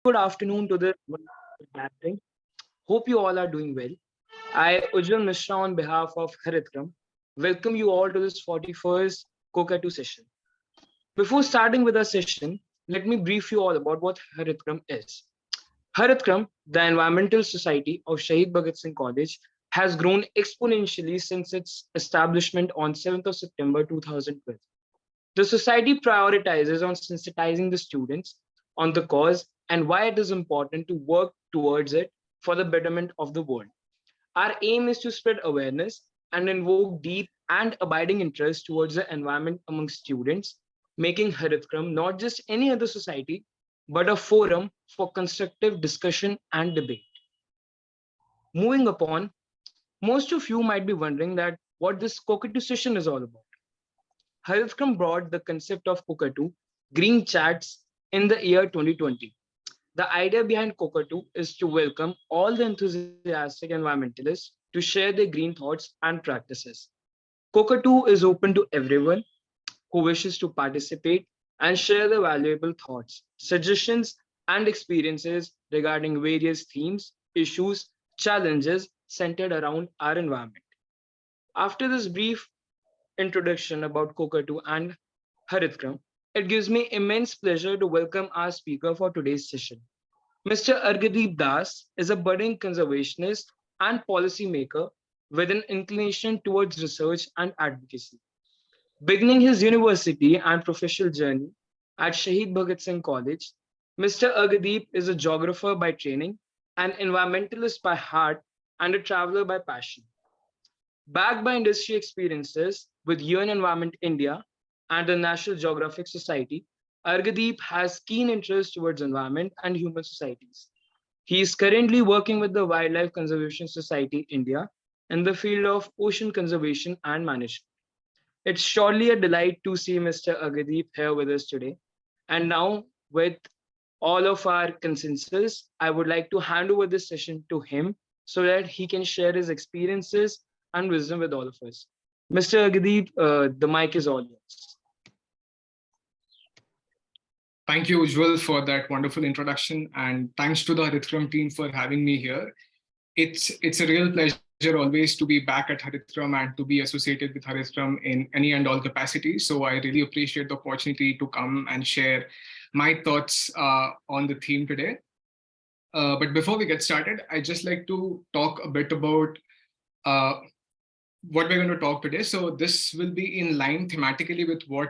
good afternoon to the gathering. Hope you all are doing well. I, Ujjwal Mishra, on behalf of Haritkram, welcome you all to this 41st Cockatoo session. Before starting with our session, let me brief you all about what Haritkram is. Haritkram, the environmental society of Shahid Bhagat Singh College, has grown exponentially since its establishment on 7th of September 2012. The society prioritizes on sensitizing the students on the cause and why it is important to work towards it for the betterment of the world. Our aim is to spread awareness and invoke deep and abiding interest towards the environment among students, making Haritkram not just any other society, but a forum for constructive discussion and debate. Moving upon, most of you might be wondering that what this Cockatoo session is all about. Harithram brought the concept of Cockatoo green chats in the year 2020. The idea behind Cockatoo is to welcome all the enthusiastic environmentalists to share their green thoughts and practices. Cockatoo is open to everyone who wishes to participate and share their valuable thoughts, suggestions, and experiences regarding various themes, issues, challenges centered around our environment. After this brief introduction about Cockatoo and Haritkram, it gives me immense pleasure to welcome our speaker for today's session. Mr. Argadeep Das is a budding conservationist and policymaker with an inclination towards research and advocacy. Beginning his university and professional journey at Shahid Bhagat Singh College, Mr. Argadeep is a geographer by training, an environmentalist by heart, and a traveler by passion. Backed by industry experiences with UN Environment India and the National Geographic Society, Argadeep has keen interest towards environment and human societies. He is currently working with the Wildlife Conservation Society India in the field of ocean conservation and management. It's surely a delight to see Mr. Argadeep here with us today. And now, with all of our consensus, I would like to hand over this session to him so that he can share his experiences and wisdom with all of us. Mr. Agdeep, the mic is all yours. Thank you, Ujjwal, for that wonderful introduction, and thanks to the Haritram team for having me here. It's a real pleasure always to be back at Haritram and to be associated with Haritram in any and all capacities. So I really appreciate the opportunity to come and share my thoughts on the theme today. But before we get started, I'd just like to talk a bit about what we're going to talk today. So this will be in line thematically with what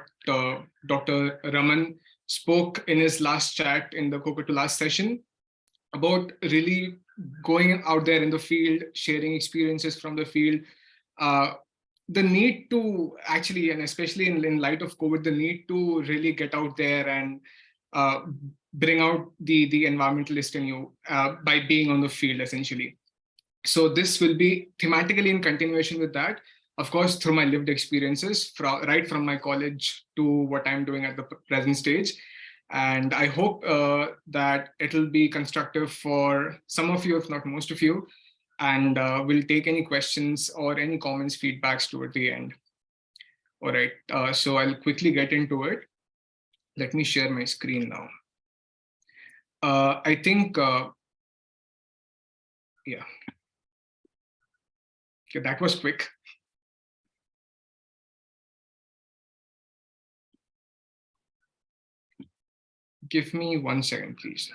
Dr. Raman spoke in his last chat in the Cockatoo last session about really going out there in the field, sharing experiences from the field, the need to actually, and especially in light of COVID, the need to really get out there and bring out the environmentalist in you by being on the field, essentially. So this will be thematically in continuation with that, of course, through my lived experiences, right from my college to what I'm doing at the present stage. And I hope that it'll be constructive for some of you, if not most of you, and we'll take any questions or any comments, feedbacks toward the end. All right, so I'll quickly get into it. Let me share my screen now. I think, yeah. Okay, that was quick. Give me 1 second, please.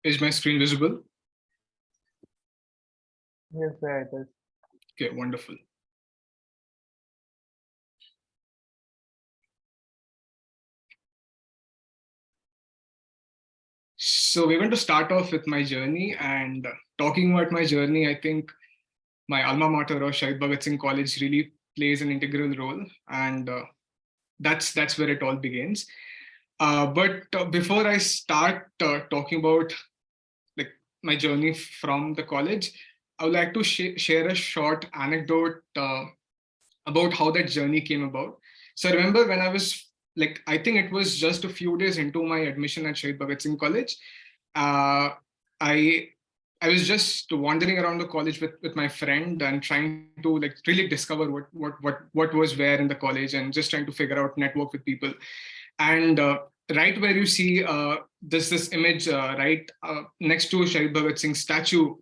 Is my screen visible? Yes, sir, it is. Okay, wonderful. So we're going to start off with my journey, and talking about my journey, I think my alma mater or Shahid Bhagat Singh College really plays an integral role, and that's where it all begins. But before I start talking about like my journey from the college, I would like to share a short anecdote about how that journey came about. So I remember when I was like, I think it was just a few days into my admission at Shahid Bhagat Singh College. Uh, I I was just wandering around the college with my friend and trying to like really discover what was where in the college and just trying to figure out network with people. And right where you see this image right next to Shahid Bhagat Singh statue,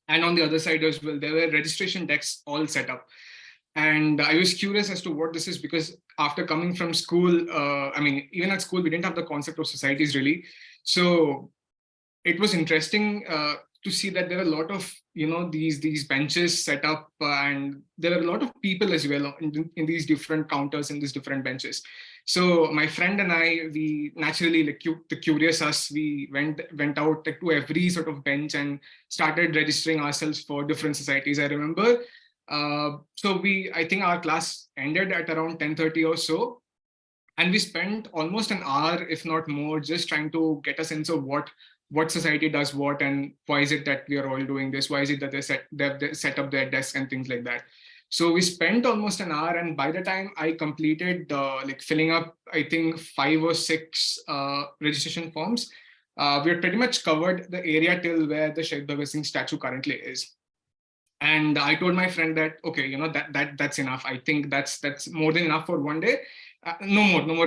and on the other side as well, there were registration desks all set up. And I was curious as to what this is because after coming from school, I mean, even at school, we didn't have the concept of societies really. So it was interesting to see that there are a lot of these benches set up, and there are a lot of people as well in these different counters in these different benches. So my friend and I, we naturally like the curious us, we went out like, to every sort of bench and started registering ourselves for different societies. I remember so we I think our class ended at around 10:30 or so, and we spent almost an hour if not more just trying to get a sense of what society does what, and why is it that we are all doing this, why is it that they set up their desks and things like that. So we spent almost an hour, and by the time I completed like filling up I think 5 or 6 registration forms, we had pretty much covered the area till where the Sheikh Bhagat Singh statue currently is. And I told my friend that okay, that's enough. I think that's more than enough for one day. No more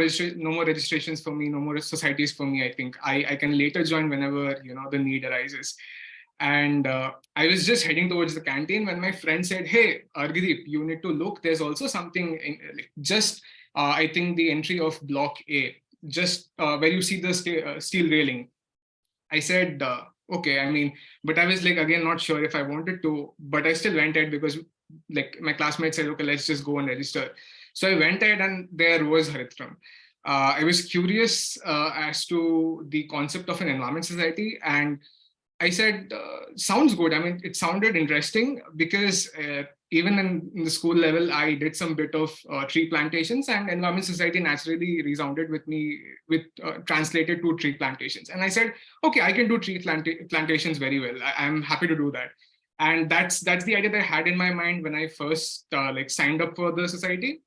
registrations for me, no more societies for me. I think I can later join whenever the need arises. And I was just heading towards the canteen when my friend said, hey Argidip, you need to look, there's also something like just I think the entry of block A, just where you see the steel railing. I said, okay, I mean, but I was like, again, not sure if I wanted to, but I still went ahead because like my classmates said, okay, let's just go and register. So I went ahead and there was Haritram. I was curious as to the concept of an environment society, and I said, sounds good. I mean, it sounded interesting because even in the school level, I did some bit of tree plantations, and Environment Society naturally resounded with me with translated to tree plantations. And I said, okay, I can do plantations very well. I'm happy to do that. And that's the idea that I had in my mind when I first like signed up for the society.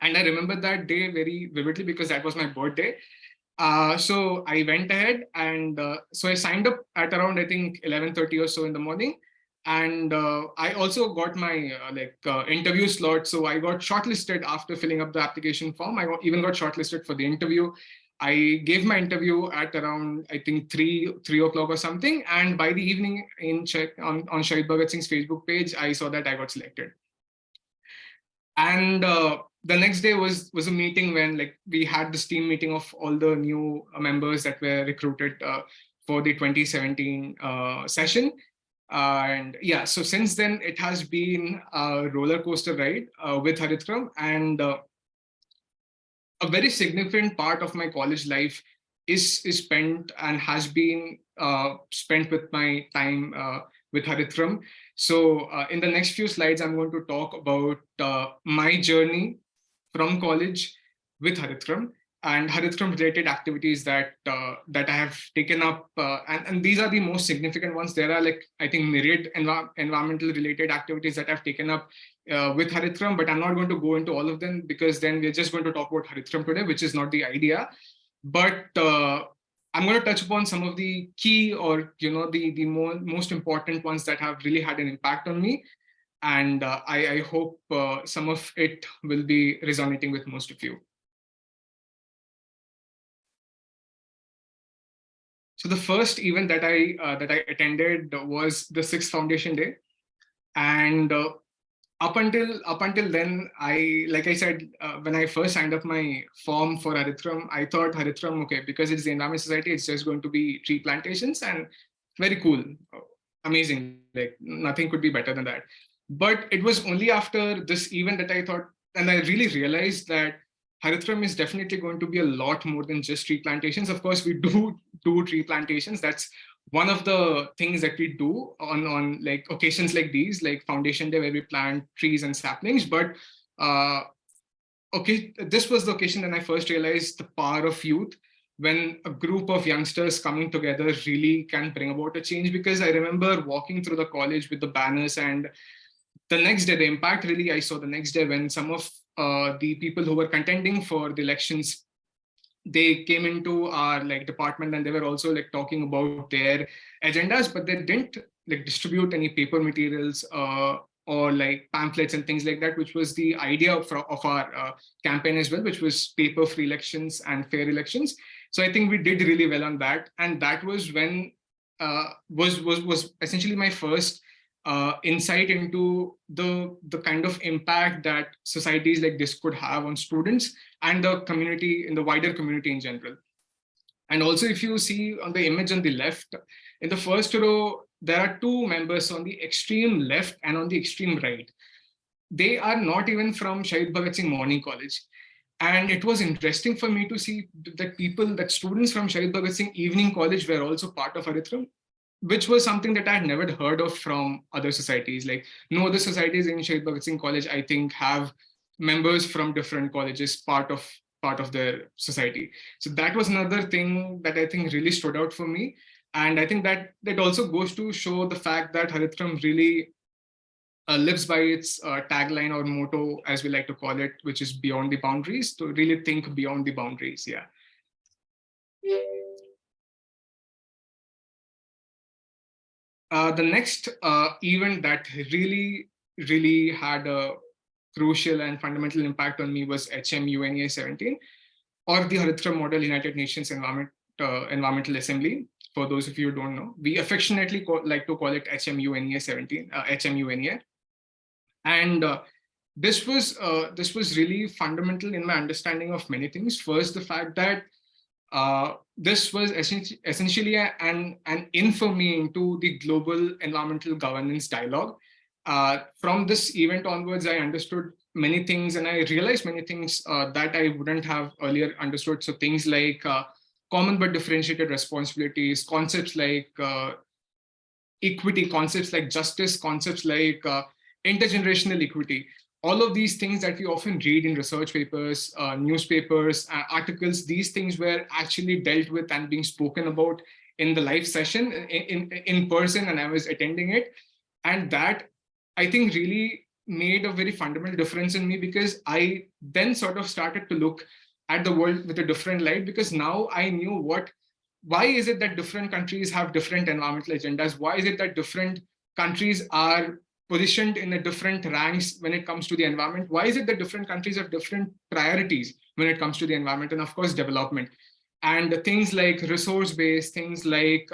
And I remember that day very vividly because that was my birthday. So I went ahead and so I signed up at around I think 11:30 or so in the morning, and I also got my interview slot. So I got shortlisted after filling up the application form. Even got shortlisted for the interview. I gave my interview at around I think three o'clock or something, and by the evening in check on Shahid Bhagat Singh's Facebook page, I saw that I got selected. And the next day was a meeting when like we had this team meeting of all the new members that were recruited for the 2017 session. And yeah, so since then it has been a roller coaster ride with Haritram, and a very significant part of my college life is spent and has been spent with my time with Haritram. So in the next few slides, I'm going to talk about my journey from college with Haritram and Haritram related activities that I have taken up, and these are the most significant ones. There are like I think myriad environmental related activities that I've taken up with Haritram, but I'm not going to go into all of them because then we're just going to talk about Haritram today, which is not the idea. But I'm going to touch upon some of the key or the most important ones that have really had an impact on me, and I hope some of it will be resonating with most of you. So the first event that I attended was the Sixth Foundation Day, and up until then, I like I said when I first signed up my form for Haritram, I thought Haritram, okay, because it's the Environment Society, it's just going to be tree plantations and very cool, amazing, like nothing could be better than that. But it was only after this event that I thought, and I really realized that Haritram is definitely going to be a lot more than just tree plantations. Of course, we do tree plantations. That's one of the things that we do on like occasions like these, like Foundation Day, where we plant trees and saplings. But okay, this was the occasion when I first realized the power of youth, when a group of youngsters coming together really can bring about a change. Because I remember walking through the college with the banners, and the next day, the impact really I saw the next day when some of the people who were contending for the elections, they came into our like department, and they were also like talking about their agendas, but they didn't like distribute any paper materials or like pamphlets and things like that, which was the idea of our campaign as well, which was paper free elections and fair elections. So I think we did really well on that, and that was when was essentially my first insight into the kind of impact that societies like this could have on students and the community, in the wider community in general. And also, if you see on the image on the left, in the first row, there are two members on the extreme left and on the extreme right. They are not even from Shahid Bhagat Singh Morning College. And it was interesting for me to see that that students from Shahid Bhagat Singh Evening College were also part of Arithram, which was something that I had never heard of from other societies. Like no other societies in Shahid Bhagat Singh College, I think, have members from different colleges part of their society. So that was another thing that I think really stood out for me. And I think that also goes to show the fact that Haritram really lives by its tagline or motto, as we like to call it, which is beyond the boundaries, to really think beyond the boundaries. Yeah. The next event that really had a crucial and fundamental impact on me was HMUNEA 17, or the Haritra Model United Nations Environmental Assembly. For those of you who don't know, we affectionately like to call it HMUNEA 17, HMUNEA. And this was really fundamental in my understanding of many things. First, the fact that this was essentially an in for me into the global environmental governance dialogue. From this event onwards, I understood many things, and I realized many things that I wouldn't have earlier understood. So things like common but differentiated responsibilities, concepts like equity, concepts like justice, concepts like intergenerational equity. All of these things that we often read in research papers, newspapers, articles, these things were actually dealt with and being spoken about in the live session in person, and I was attending it. And that, I think, really made a very fundamental difference in me, because I then sort of started to look at the world with a different light, because now I knew why is it that different countries have different environmental agendas? Why is it that different countries are positioned in a different ranks when it comes to the environment? Why is it that different countries have different priorities when it comes to the environment and, of course, development? And things like resource-based, things like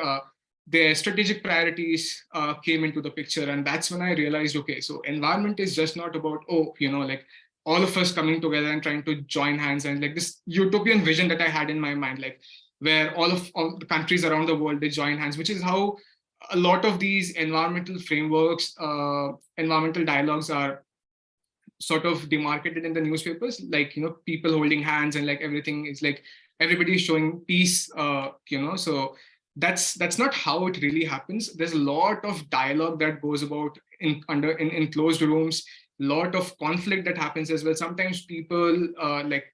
their strategic priorities came into the picture. And that's when I realized, okay, so environment is just not about, like all of us coming together and trying to join hands, and like this utopian vision that I had in my mind, like where all the countries around the world, they join hands, which is how a lot of these environmental frameworks, environmental dialogues are sort of demarcated in the newspapers, like, people holding hands, and like everything is like everybody's showing peace, so that's not how it really happens. There's a lot of dialogue that goes about in closed rooms, lot of conflict that happens as well. Sometimes people like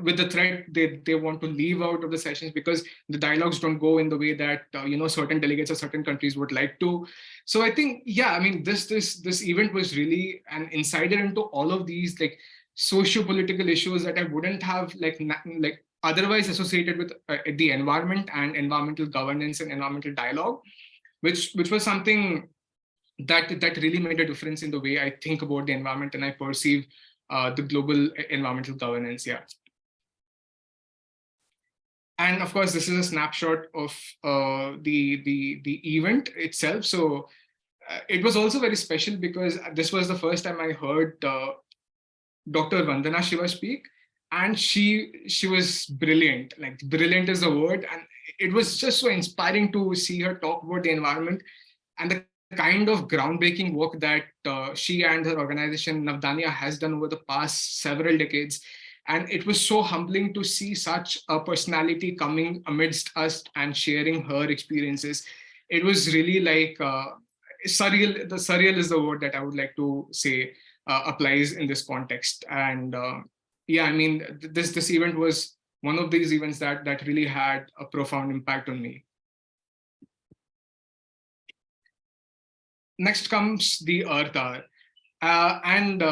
with the threat, they want to leave out of the sessions because the dialogues don't go in the way that certain delegates or certain countries would like to. So I think, yeah, I mean, this event was really an insider into all of these like socio-political issues that I wouldn't have like otherwise associated with the environment and environmental governance and environmental dialogue, which was something that really made a difference in the way I think about the environment and I perceive the global environmental governance. Yeah. And of course, this is a snapshot of the event itself. So it was also very special because this was the first time I heard Dr. Vandana Shiva speak, and she was brilliant. Like brilliant is the word, and it was just so inspiring to see her talk about the environment and the kind of groundbreaking work that she and her organization Navdanya has done over the past several decades. And it was so humbling to see such a personality coming amidst us and sharing her experiences. It was really like surreal. The surreal is the word that I would like to say applies in this context. And yeah, I mean, this event was one of these events that really had a profound impact on me. Next comes the Earth Hour. And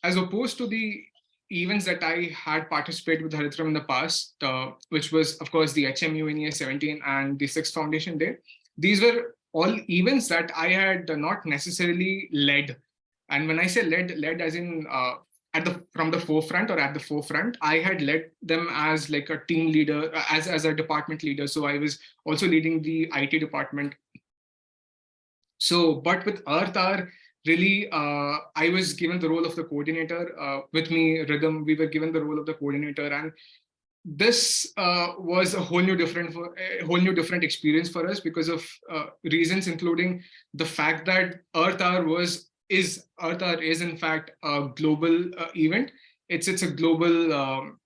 as opposed to the events that I had participated with Haritram in the past, which was, of course, the HMU NEA 17 and the Sixth Foundation Day, these were all events that I had not necessarily led. And when I say led as in from the forefront or at the forefront, I had led them as like a team leader, as a department leader. So I was also leading the IT department. So, but with Earth Hour, really, I was given the role of the coordinator. With me, Rhythm, we were given the role of the coordinator, and this was a whole new different experience for us because of reasons, including the fact that Earth Hour is in fact a global event. It's a global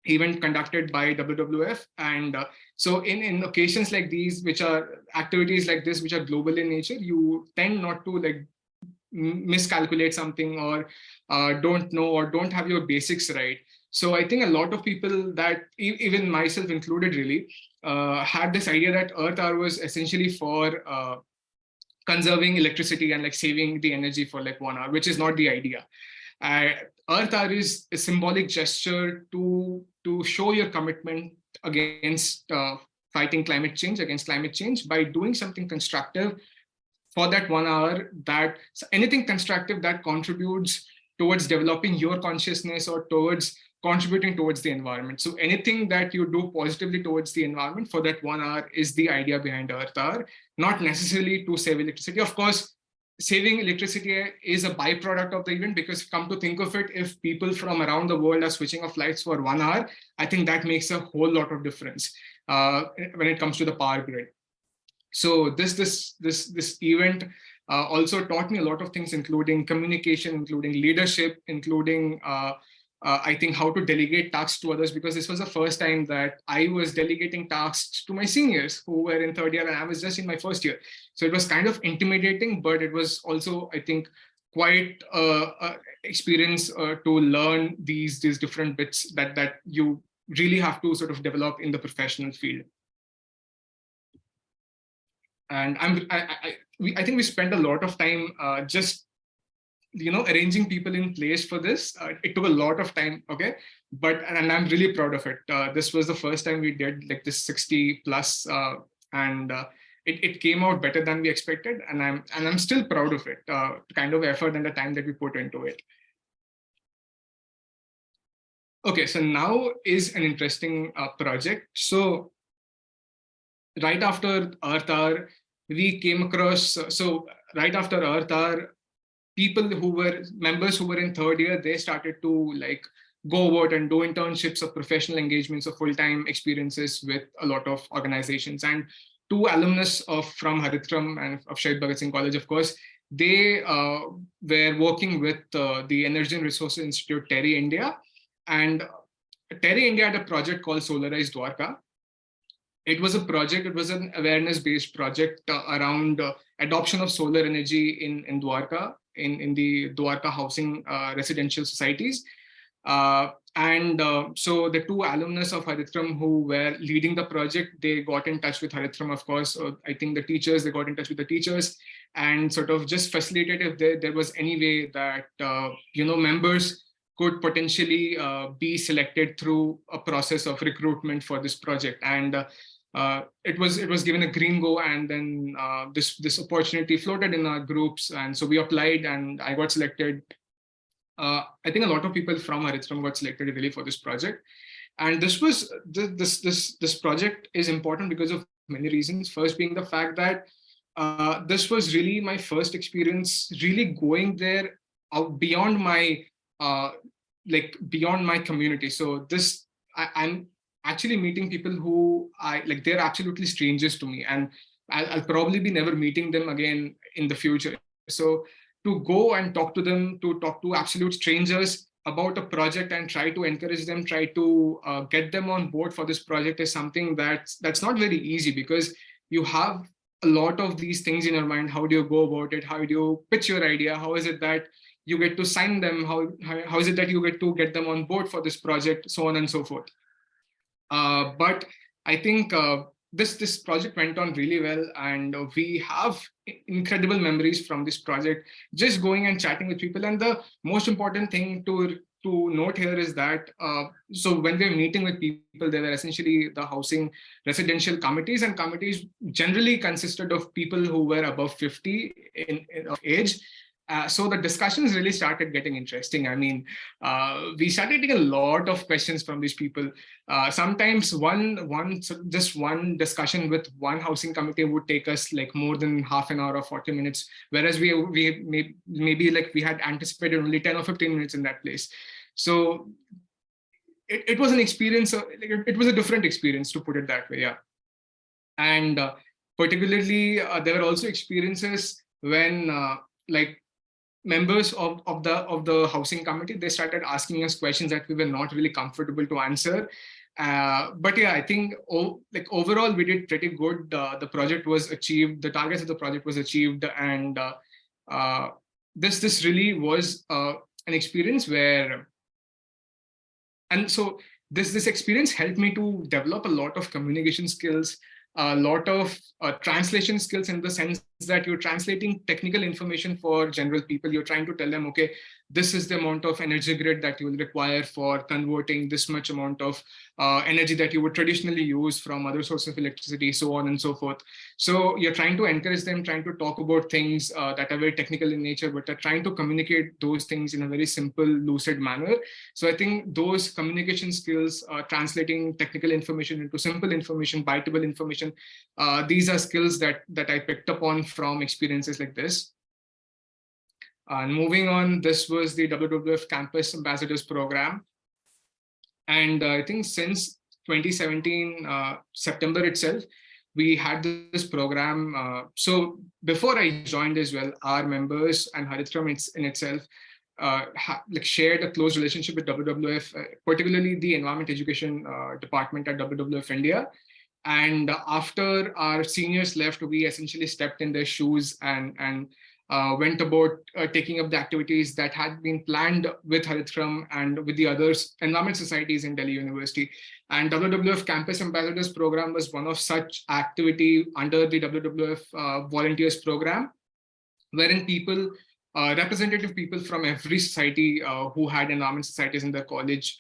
event conducted by WWF. And so in occasions like these, which are activities like this, which are global in nature, you tend not to like miscalculate something or don't know or don't have your basics right. So I think a lot of people that even myself included really had this idea that Earth Hour was essentially for conserving electricity and like saving the energy for like 1 hour, which is not the idea. uh, Earth Hour is a symbolic gesture to show your commitment against fighting climate change by doing something constructive for that 1 hour. That so anything constructive that contributes towards developing your consciousness or towards contributing towards the environment. So anything that you do positively towards the environment for that 1 hour is the idea behind Earth Hour, not necessarily to save electricity. Of course, saving electricity is a byproduct of the event, because come to think of it, if people from around the world are switching off lights for 1 hour, I think that makes a whole lot of difference when it comes to the power grid. So this event also taught me a lot of things, including communication, including leadership, including I think how to delegate tasks to others, because this was the first time that I was delegating tasks to my seniors who were in third year and I was just in my first year. So it was kind of intimidating, but it was also, I think, quite experience to learn these different bits that you really have to sort of develop in the professional field. And I think we spent a lot of time just arranging people in place for this. It took a lot of time, okay, and I'm really proud of it. This was the first time we did like this 60 plus, and it came out better than we expected, and I'm still proud of it. Kind of effort and the time that we put into it. Okay, so now is an interesting project. So right after Earth Hour, we came across, so right after Earth Hour, people who were members who were in third year, they started to like go out and do internships or professional engagements or full-time experiences with a lot of organizations. And two alumnus from Haritram and of Shahid Bhagat Singh College, of course, they were working with the Energy and Resources Institute, TERI India. And TERI India had a project called Solarize Dwarka. It was a project, it was an awareness-based project around adoption of solar energy in Dwarka, in the Dwarka housing residential societies. So the two alumnus of Haritram who were leading the project, they got in touch with Haritram, of course. I think the teachers, they got in touch with the teachers and sort of just facilitated if there was any way that, members could potentially be selected through a process of recruitment for this project. And it was given a green go, and then this opportunity floated in our groups, and so we applied, and I got selected. I think a lot of people from Haritram got selected really for this project, and this project is important because of many reasons. First being the fact that this was really my first experience, really going there out beyond my beyond my community. So I'm actually meeting people who they're absolutely strangers to me, and I'll probably be never meeting them again in the future. So to go and talk to them, to talk to absolute strangers about a project and try to encourage them, try to get them on board for this project is something that's not very easy, because you have a lot of these things in your mind. How do you go about it? How do you pitch your idea? How is it that you get to sign them, how is it that you get to get them on board for this project, so on and so forth. But I think this project went on really well, and we have incredible memories from this project. Just going and chatting with people, and the most important thing to note here is that so when we were meeting with people, they were essentially the housing residential committees, and committees generally consisted of people who were above 50 of age. So the discussions really started getting interesting. I mean, we started getting a lot of questions from these people. Sometimes just one discussion with one housing committee would take us like more than half an hour or 40 minutes, whereas maybe like we had anticipated only 10 or 15 minutes in that place. So it was an experience. It was a different experience, to put it that way. Yeah, and particularly there were also experiences when like members of the housing committee, they started asking us questions that we were not really comfortable to answer. But yeah, I think like overall we did pretty good. The project was achieved, the targets of the project was achieved, and uh, this really was an experience where, and so this experience helped me to develop a lot of communication skills, a lot of translation skills, in the sense that you're translating technical information for general people. You're trying to tell them, okay, this is the amount of energy grid that you will require for converting this much amount of energy that you would traditionally use from other sources of electricity, so on and so forth. So you're trying to encourage them, trying to talk about things that are very technical in nature, but are trying to communicate those things in a very simple, lucid manner. So I think those communication skills, translating technical information into simple information, biteable information, these are skills that I picked up on from experiences like this. And moving on, this was the WWF Campus Ambassadors Program. And I think since 2017, September itself, we had this program. So before I joined as well, our members and Haritram in itself like shared a close relationship with WWF, particularly the Environment Education Department at WWF India. And after our seniors left, we essentially stepped in their shoes and went about taking up the activities that had been planned with Haritram and with the other environment societies in Delhi University. And WWF Campus Ambassadors Program was one of such activity under the WWF Volunteers Program, wherein people, representative people from every society who had environment societies in their college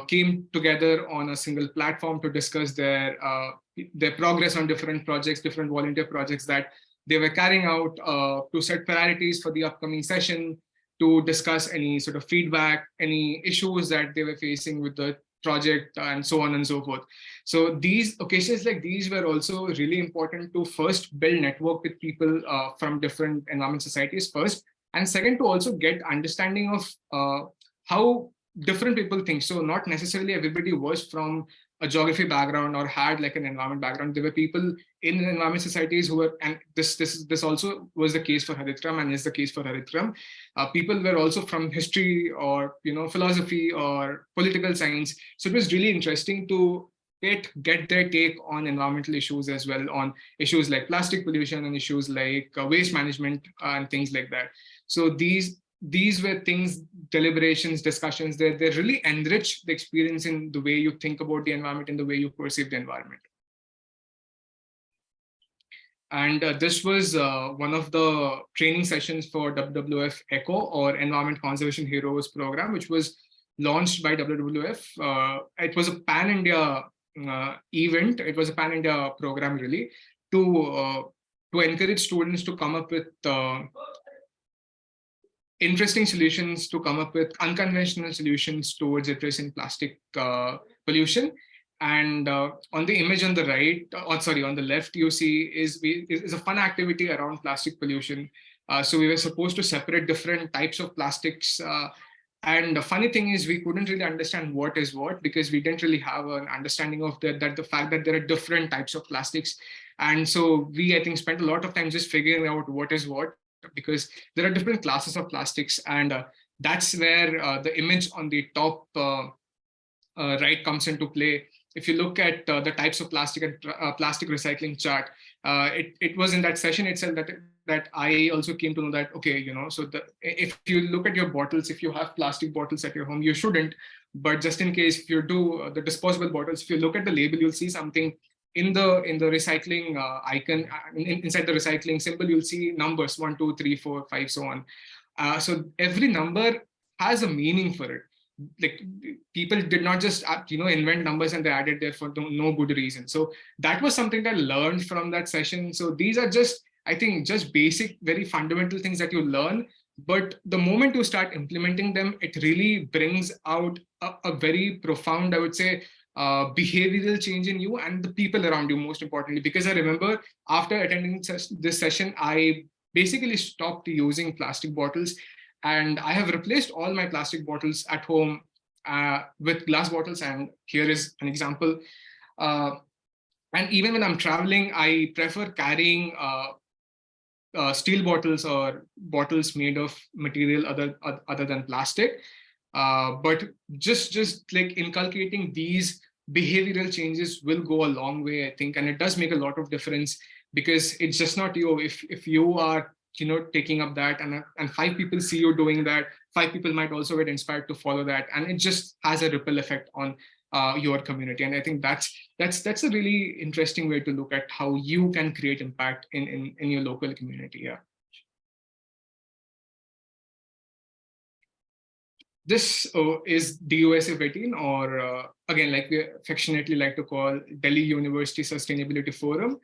came together on a single platform to discuss their progress on different projects, different volunteer projects that they were carrying out, to set priorities for the upcoming session, to discuss any sort of feedback, any issues that they were facing with the project, and so on and so forth. So these occasions like these were also really important to first build network with people from different environment societies first, and second, to also get understanding of how different people think. So not necessarily everybody was from a geography background or had like an environment background. There were people in environment societies who were, and this also was the case for Haritram and is the case for Haritram. People were also from history or philosophy or political science. So it was really interesting to get their take on environmental issues as well, on issues like plastic pollution and issues like waste management and things like that. So these were things, deliberations, discussions, they really enrich the experience in the way you think about the environment and the way you perceive the environment. And this was one of the training sessions for WWF ECHO, or Environment Conservation Heroes Program, which was launched by WWF. It was a pan-India event. It was a pan-India program really to encourage students to come up with interesting solutions, to come up with unconventional solutions towards addressing plastic pollution. And on the image on the right, on the left, you see is a fun activity around plastic pollution. So we were supposed to separate different types of plastics. And the funny thing is, we couldn't really understand what is what, because we didn't really have an understanding of the fact that there are different types of plastics. And so we, I think, spent a lot of time just figuring out what is what, because there are different classes of plastics. And that's where the image on the top right comes into play. If you look at the types of plastic and plastic recycling chart, it was in that session itself that that I also came to know that, okay, so if you look at your bottles, if you have plastic bottles at your home, you shouldn't. But just in case, if you do the disposable bottles, if you look at the label, you'll see something in the recycling icon, inside the recycling symbol, you'll see numbers 1, 2, 3, 4, 5, so on. So every number has a meaning for it. Like, people did not just invent numbers and they added there for no good reason. So that was something that I learned from that session. So these are just, I think, just basic, very fundamental things that you learn. But the moment you start implementing them, it really brings out a very profound, I would say, behavioral change in you and the people around you, most importantly. Because I remember after attending this session, I basically stopped using plastic bottles, and I have replaced all my plastic bottles at home with glass bottles. And here is an example. Uh, and even when I'm traveling, I prefer carrying steel bottles or bottles made of material other than plastic. But just like inculcating these behavioral changes will go a long way, I think, and it does make a lot of difference, because it's just not you. If you are taking up that, and 5 people see you doing that, 5 people might also get inspired to follow that, and it just has a ripple effect on your community. And I think that's a really interesting way to look at how you can create impact in your local community. Yeah. This is DUSF 18, or again, like we affectionately like to call, Delhi University Sustainability Forum.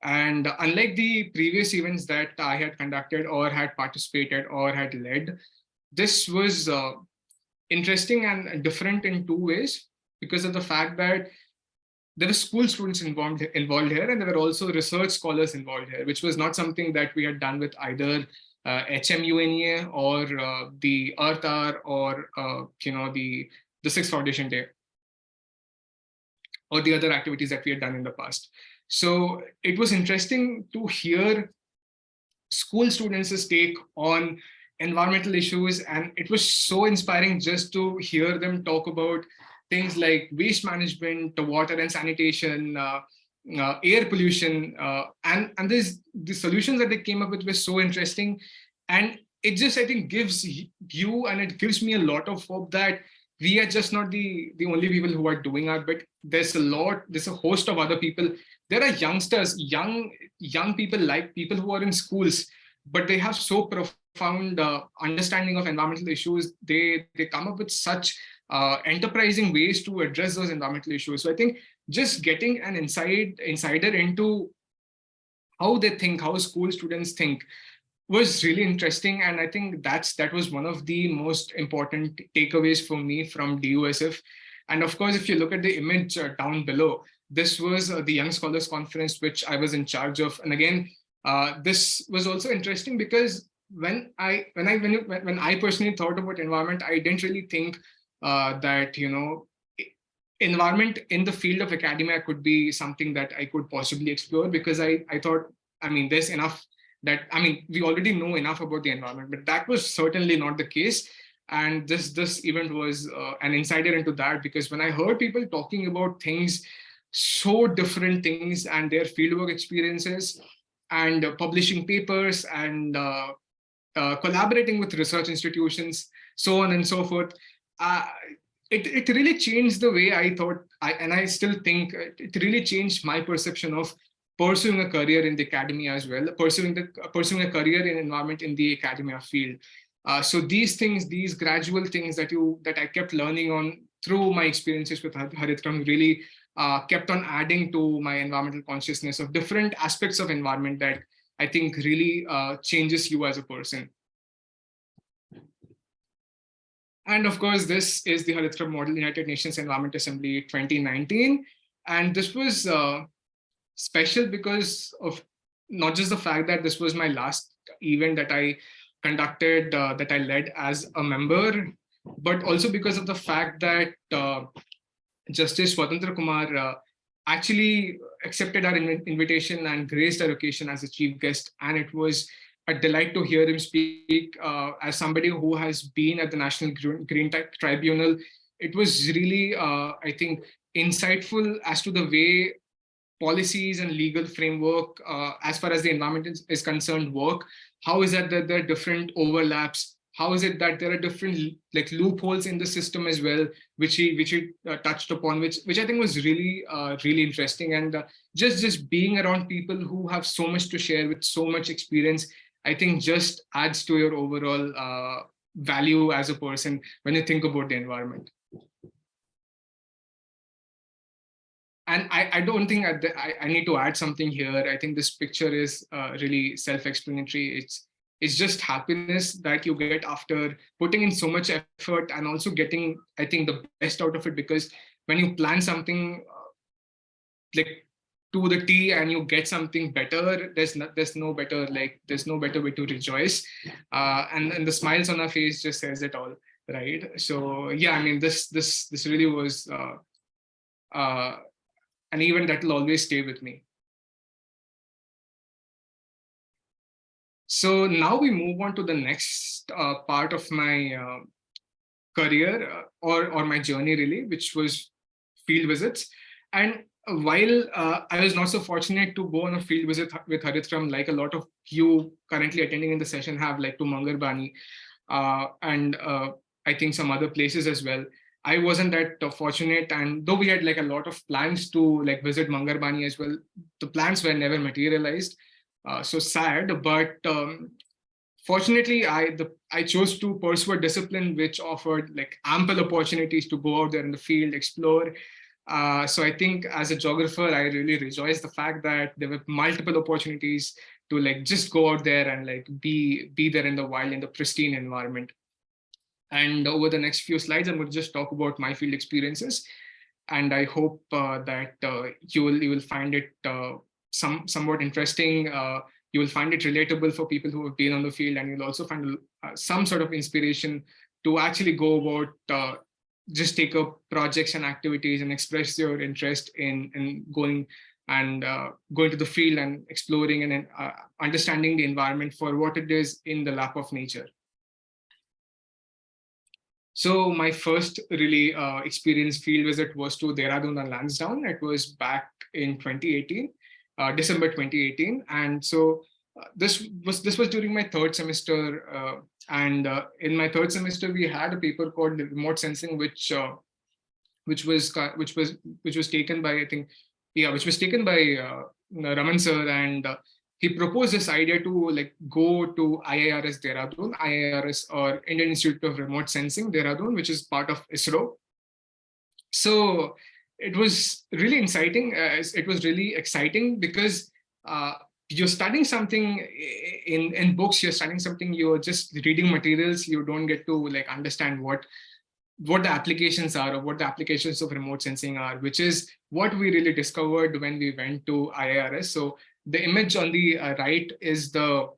And unlike the previous events that I had conducted or had participated or had led, this was interesting and different in 2 ways, because of the fact that there were school students involved here, and there were also research scholars involved here, which was not something that we had done with either HMUNEA or the Earth Hour, or the Sixth Foundation Day, or the other activities that we had done in the past. So it was interesting to hear school students' take on environmental issues, and it was so inspiring just to hear them talk about things like waste management, water and sanitation, air pollution, and the solutions that they came up with were so interesting. And it just, I think, gives you, and it gives me a lot of hope that we are just not the only people who are doing our bit. There's a host of other people. There are youngsters, young people, like people who are in schools, but they have so profound understanding of environmental issues. They come up with such enterprising ways to address those environmental issues. So I think just getting an insider into how they think, how school students think, was really interesting. And I think that was one of the most important takeaways for me from DUSF. And of course, if you look at the image down below, this was the Young Scholars Conference, which I was in charge of. And again, this was also interesting because when I personally thought about environment, I didn't really think that environment in the field of academia could be something that I could possibly explore, because I thought, there's enough that, we already know enough about the environment, but that was certainly not the case. And this event was an insider into that, because when I heard people talking about things, so different things, and their fieldwork experiences, and publishing papers, and collaborating with research institutions, so on and so forth, it really changed the way I thought, and I still think it really changed my perception of pursuing a career in the academia as well, pursuing a career in environment in the academia field. So these things, these gradual things that I kept learning on through my experiences with Haritram, really kept on adding to my environmental consciousness of different aspects of environment that I think really changes you as a person. And of course, this is the Haritram Model United Nations Environment Assembly 2019. And this was special because of not just the fact that this was my last event that I conducted, that I led as a member, but also because of the fact that Justice Swatantra Kumar actually accepted our invitation and graced our occasion as a chief guest. And it was a delight to hear him speak. As somebody who has been at the National Green Tribunal, it was really, I think, insightful as to the way policies and legal framework as far as the environment is concerned work? How is it that there are different overlaps? How is it that there are different like loopholes in the system as well, which he touched upon, which I think was really interesting. And just being around people who have so much to share with so much experience, I think just adds to your overall value as a person when you think about the environment. And I don't think I need to add something here. I think this picture is really self-explanatory. It's just happiness that you get after putting in so much effort and also getting, I think, the best out of it. Because when you plan something like to the T and you get something better, there's no better way to rejoice. And the smiles on our face just says it all, right? So yeah, I mean, this really was an event that will always stay with me. So now we move on to the next part of my career or my journey really, which was field visits. And while I was not so fortunate to go on a field visit with Haritram, like a lot of you currently attending in the session have, like to Mangarbani and I think some other places as well. I wasn't that fortunate, and though we had like a lot of plans to like visit Mangarbani as well, the plans were never materialized. So sad, but fortunately, I chose to pursue a discipline which offered like ample opportunities to go out there in the field, explore. So I think as a geographer, I really rejoice the fact that there were multiple opportunities to like just go out there and like be there in the wild, in the pristine environment. And over the next few slides, I'm going to just talk about my field experiences, and I hope that you will find it somewhat interesting. You will find it relatable for people who have been on the field, and you'll also find some sort of inspiration to actually go about just take up projects and activities and express your interest in going and going to the field and exploring and understanding the environment for what it is in the lap of nature. So my first really experienced field visit was to Dehradun and Lansdowne. It was back in 2018, December 2018, and so this was during my third semester. And in my third semester, we had a paper called remote sensing, which was taken by, I think, yeah, which was taken by Raman sir, and he proposed this idea to like go to IIRS Dehradun, IIRS or Indian Institute of Remote Sensing Dehradun, which is part of ISRO. So it was really exciting. It was really exciting because you're studying something in books. You're studying something. You're just reading materials. You don't get to like understand what the applications are, or what the applications of remote sensing are, which is what we really discovered when we went to IIRS. So the image on the right is the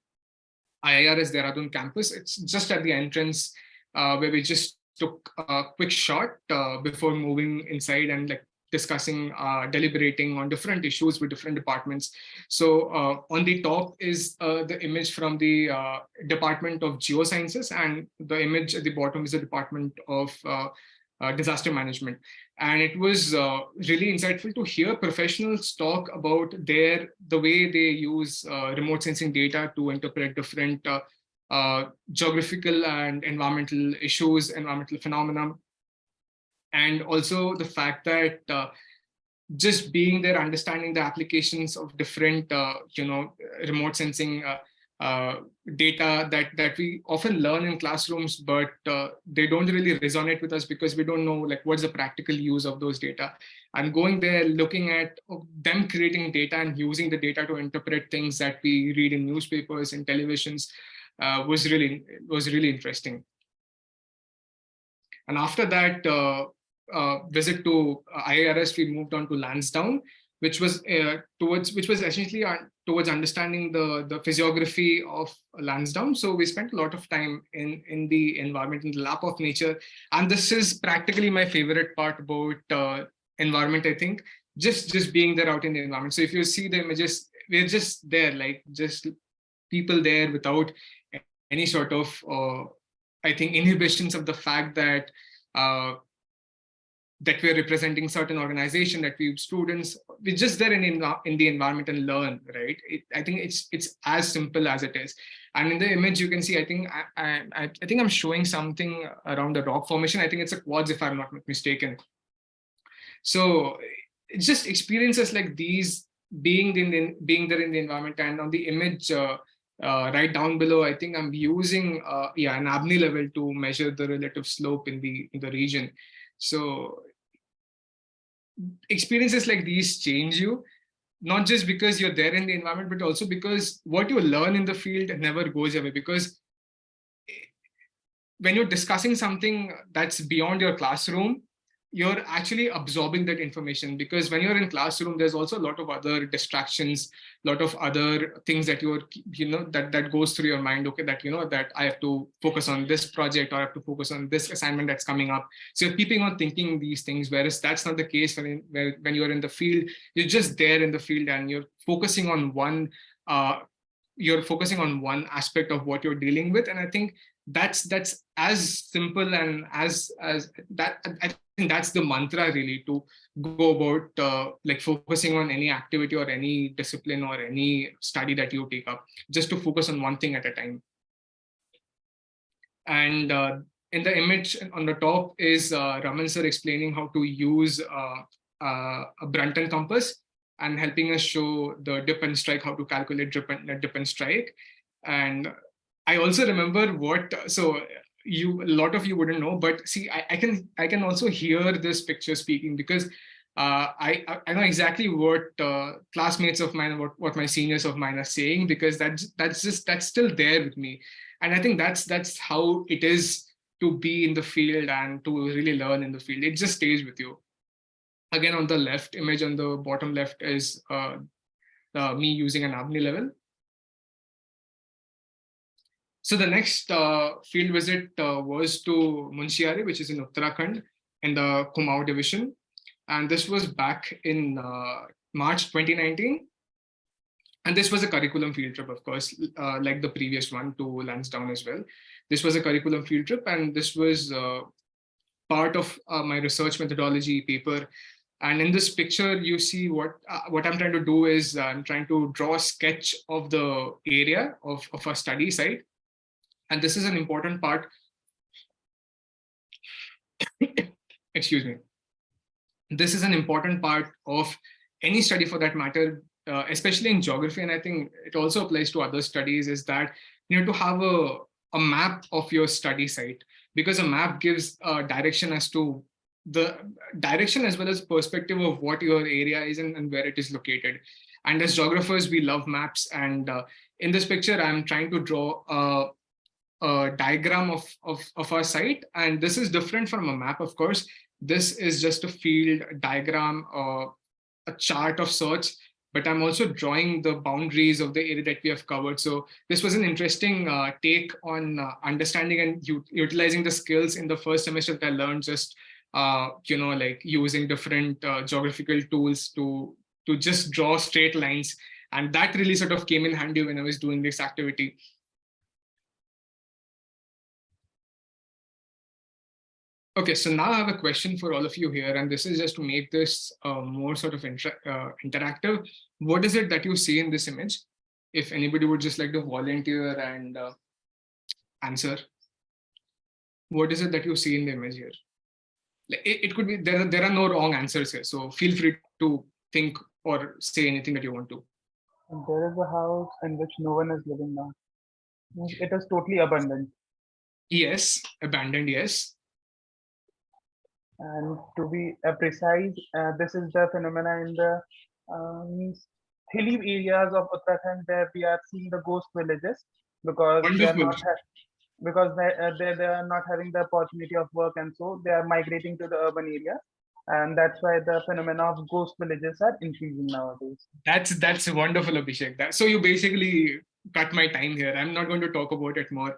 IIRS Dehradun campus. It's just at the entrance where we just took a quick shot before moving inside and like discussing, deliberating on different issues with different departments. So on the top is the image from the Department of Geosciences, and the image at the bottom is the Department of Disaster Management. And it was really insightful to hear professionals talk about the way they use remote sensing data to interpret different geographical and environmental issues, environmental phenomena. And also the fact that just being there, understanding the applications of different, remote sensing data that we often learn in classrooms, but they don't really resonate with us because we don't know like what's the practical use of those data. And going there, looking at them creating data and using the data to interpret things that we read in newspapers and televisions was really interesting. And after that visit to IIRS, we moved on to Lansdowne, which was essentially towards understanding the physiography of Lansdowne. So we spent a lot of time in the environment, in the lap of nature, and this is practically my favorite part about environment. I think just being there out in the environment. So if you see the images, we're just there, like just people there without any sort of I think inhibitions of the fact that that we're representing certain organization, that we students, we're just there in the environment and learn, right? I think it's as simple as it is. And in the image, you can see, I think I think I'm showing something around the rock formation. I think it's a quads, if I'm not mistaken. So it's just experiences like these, being there in the environment. And on the image right down below, I think I'm using an Abney level to measure the relative slope in the region. So experiences like these change you, not just because you're there in the environment, but also because what you learn in the field never goes away. Because when you're discussing something that's beyond your classroom, you're actually absorbing that information. Because when you're in classroom, there's also a lot of other distractions, a lot of other things that that goes through your mind. Okay, that that I have to focus on this project, or I have to focus on this assignment that's coming up. So you're keeping on thinking these things, whereas that's not the case when you're in the field. You're just there in the field, and you're focusing on one aspect of what you're dealing with. And I think that's as simple, and as that, I think that's the mantra really, to go about like focusing on any activity or any discipline or any study that you take up, just to focus on one thing at a time. And in the image on the top is Raman sir explaining how to use a Brunton compass, and helping us show the dip and strike, how to calculate dip and strike. And I also remember so a lot of you wouldn't know, but see, I can also hear this picture speaking, because I know exactly what classmates of mine, what my seniors of mine are saying, because that's still there with me. And I think that's how it is to be in the field and to really learn in the field. It just stays with you. Again, on the left image, on the bottom left, is me using an Abney level. So the next field visit was to Munshiari, which is in Uttarakhand, in the Kumaon division. And this was back in March 2019. And this was a curriculum field trip, of course, like the previous one to Lansdowne as well. This was a curriculum field trip, and this was part of my research methodology paper. And in this picture, you see what I'm trying to do is I'm trying to draw a sketch of the area of a study site. And this is an important part. Excuse me. This is an important part of any study for that matter, especially in geography. And I think it also applies to other studies, is that you need to have a map of your study site, because a map gives a direction as to the direction as well as perspective of what your area is and where it is located. And as geographers, we love maps. And in this picture, I'm trying to draw a diagram of our site. And this is different from a map, of course. This is just a field diagram, a chart of sorts, but I'm also drawing the boundaries of the area that we have covered. So this was an interesting take on understanding and utilizing the skills in the first semester that I learned, just like using different geographical tools to just draw straight lines. And that really sort of came in handy when I was doing this activity. Okay, so now I have a question for all of you here, and this is just to make this more sort of interactive. What is it that you see in this image? If anybody would just like to volunteer and answer. What is it that you see in the image here? It could be, there are no wrong answers here, so feel free to think or say anything that you want to. There is a house in which no one is living now. It is totally abandoned. Yes, abandoned, yes. And to be precise, this is the phenomena in the hilly areas of Uttarakhand, where we are seeing the ghost villages, because they are Wonderful. not because they are not having the opportunity of work, and so they are migrating to the urban areas, and that's why the phenomena of ghost villages are increasing nowadays. That's wonderful, Abhishek. So you basically cut my time here. I'm not going to talk about it more.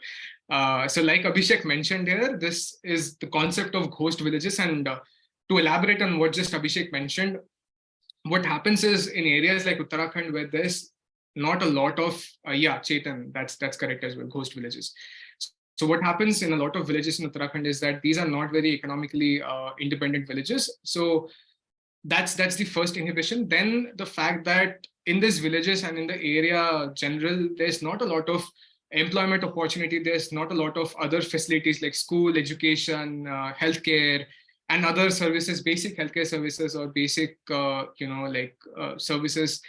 So like Abhishek mentioned here, this is the concept of ghost villages. And to elaborate on what just Abhishek mentioned, what happens is in areas like Uttarakhand, where there's not a lot of, Chetan, that's correct as well, ghost villages. So what happens in a lot of villages in Uttarakhand is that these are not very economically independent villages. So that's the first inhibition. Then the fact that in these villages and in the area general, there's not a lot of employment opportunity. There's not a lot of other facilities like school, education, healthcare, and other services, basic healthcare services or basic, services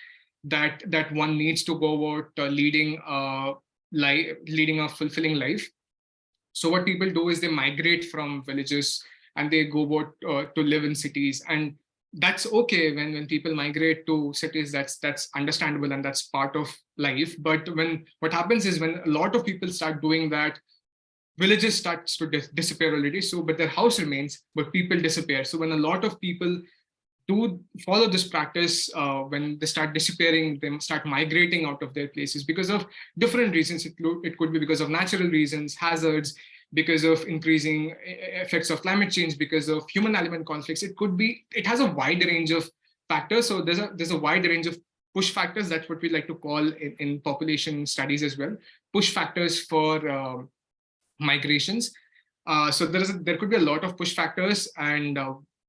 that one needs to go about leading a fulfilling life. So what people do is they migrate from villages and they go about to live in cities, and that's okay. When people migrate to cities, that's understandable and that's part of life. But when what happens is when a lot of people start doing that, villages starts to disappear already. So but their house remains, but people disappear. So when a lot of people do follow this practice, when they start disappearing, they start migrating out of their places because of different reasons. It could be because of natural reasons, hazards, because of increasing effects of climate change, because of human element conflicts. It has a wide range of factors. So there's a wide range of push factors. That's what we like to call in population studies as well, push factors for migrations. So there could be a lot of push factors, and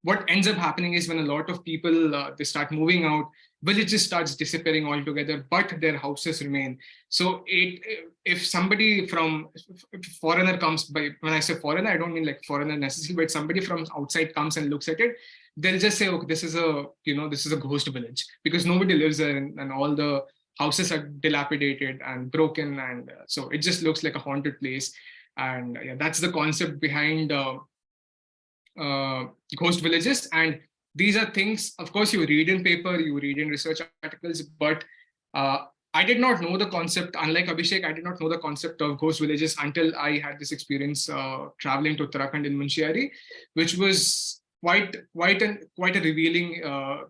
what ends up happening is when a lot of people they start moving out, villages starts disappearing altogether, but their houses remain. So if somebody from if foreigner comes by, when I say foreigner, I don't mean like foreigner necessarily, but somebody from outside comes and looks at it, they'll just say, okay, this is a ghost village because nobody lives there, and all the houses are dilapidated and broken, and so it just looks like a haunted place. And yeah, that's the concept behind ghost villages. And these are things, of course, you read in paper, you read in research articles, but uh, I did not know the concept. Unlike Abhishek, I did not know the concept of ghost villages until I had this experience traveling to Uttarakhand in Munchiari, which was quite a revealing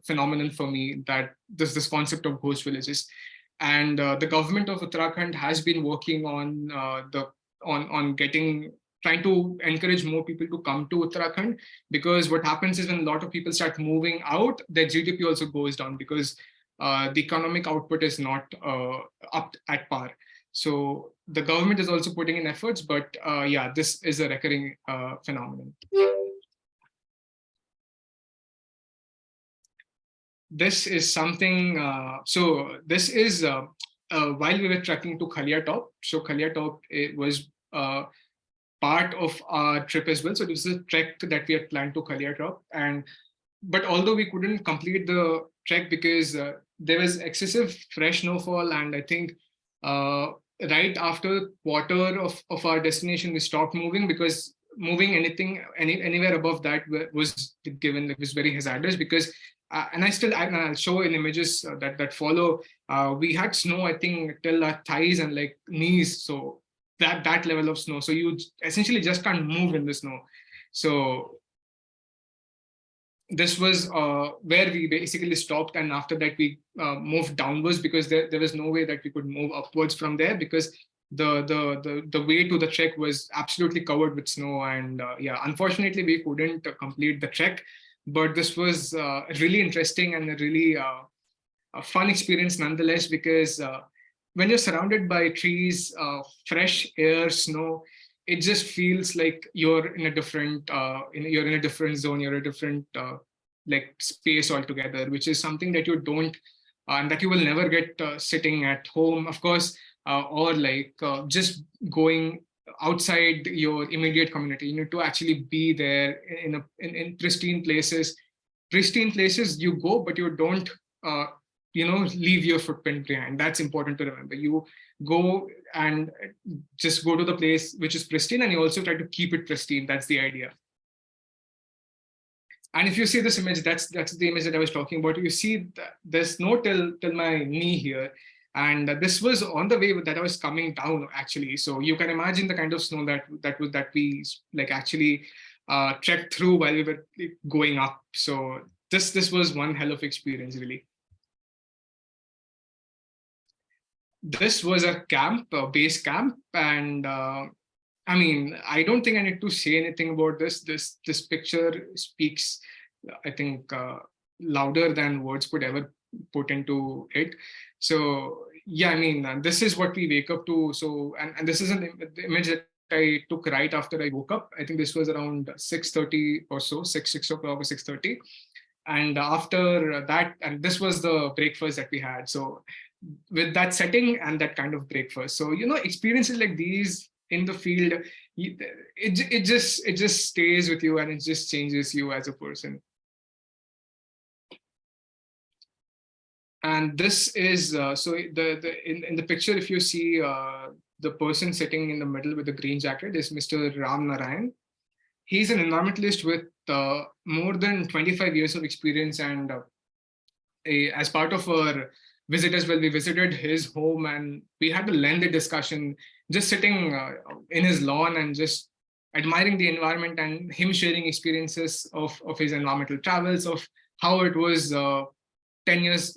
phenomenon for me, that this concept of ghost villages. And the government of Uttarakhand has been working on the on getting trying to encourage more people to come to Uttarakhand, because what happens is when a lot of people start moving out, their GDP also goes down because the economic output is not up at par. So the government is also putting in efforts, but yeah, this is a recurring phenomenon. This is something, this is while we were trekking to Khalia Top. So Khalia Top, it was part of our trip as well. So this is a trek that we had planned to Khalia Top, and but although we couldn't complete the trek because there was excessive fresh snowfall, and I think right after quarter of our destination we stopped moving, because moving anywhere above that was given, it was very hazardous. Because and I'll show in images that follow, we had snow, I think, till our thighs and like knees. So that level of snow, so you essentially just can't move in the snow. So this was where we basically stopped, and after that we moved downwards, because there was no way that we could move upwards from there, because the way to the trek was absolutely covered with snow. And yeah, unfortunately we couldn't complete the trek, but this was really interesting and a really a fun experience nonetheless, because when you're surrounded by trees, fresh air, snow, it just feels like you're in a different you're in a different zone, you're a different like space altogether, which is something that you don't and that you will never get sitting at home, of course, or like just going outside your immediate community. You need to actually be there in pristine places you go, but you don't leave your footprint behind. That's important to remember. You go and just go to the place which is pristine, and you also try to keep it pristine. That's the idea. And if you see this image, that's the image that I was talking about. You see there's snow till my knee here, and this was on the way that I was coming down actually. So you can imagine the kind of snow that we like actually trekked through while we were going up. So this was one hell of experience, really. This was a camp, a base camp, and I mean, I don't think I need to say anything about this. This picture speaks, I think, louder than words could ever put into it. So yeah, I mean, this is what we wake up to. So and this is the image that I was I took right after I woke up. I think this was around 6:30 or so, 6 o'clock or 6:30. And after that, and this was the breakfast that we had. So with that setting and that kind of breakfast, so experiences like these in the field, it just stays with you, and it just changes you as a person. And this is so in the picture, if you see the person sitting in the middle with the green jacket is Mr. Ram Narayan. He's an environmentalist with more than 25 years of experience, and as part of our visit as well, we visited his home and we had a lengthy discussion, just sitting in his lawn and just admiring the environment, and him sharing experiences of his environmental travels, of how it was 10 years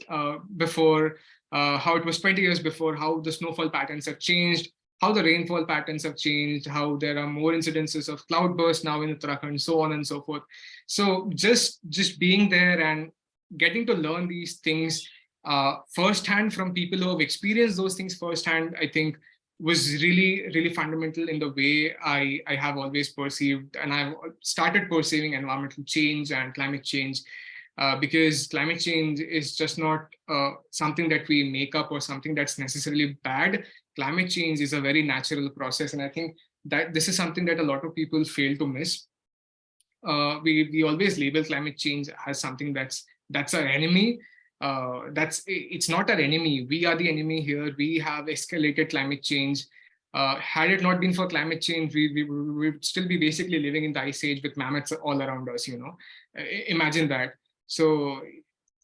before, how it was 20 years before, how the snowfall patterns have changed, how the rainfall patterns have changed, how there are more incidences of cloudburst now in Uttarakhand, so on and so forth. So just being there and getting to learn these things firsthand from people who have experienced those things firsthand, I think was really, really fundamental in the way I have always perceived, and I've started perceiving environmental change and climate change. Because climate change is just not something that we make up or something that's necessarily bad. Climate change is a very natural process, and I think that this is something that a lot of people fail to miss. We always label climate change as something that's our enemy. It's not our enemy. We are the enemy here. We have escalated climate change. Had it not been for climate change, we would still be basically living in the ice age with mammoths all around us. Imagine that. So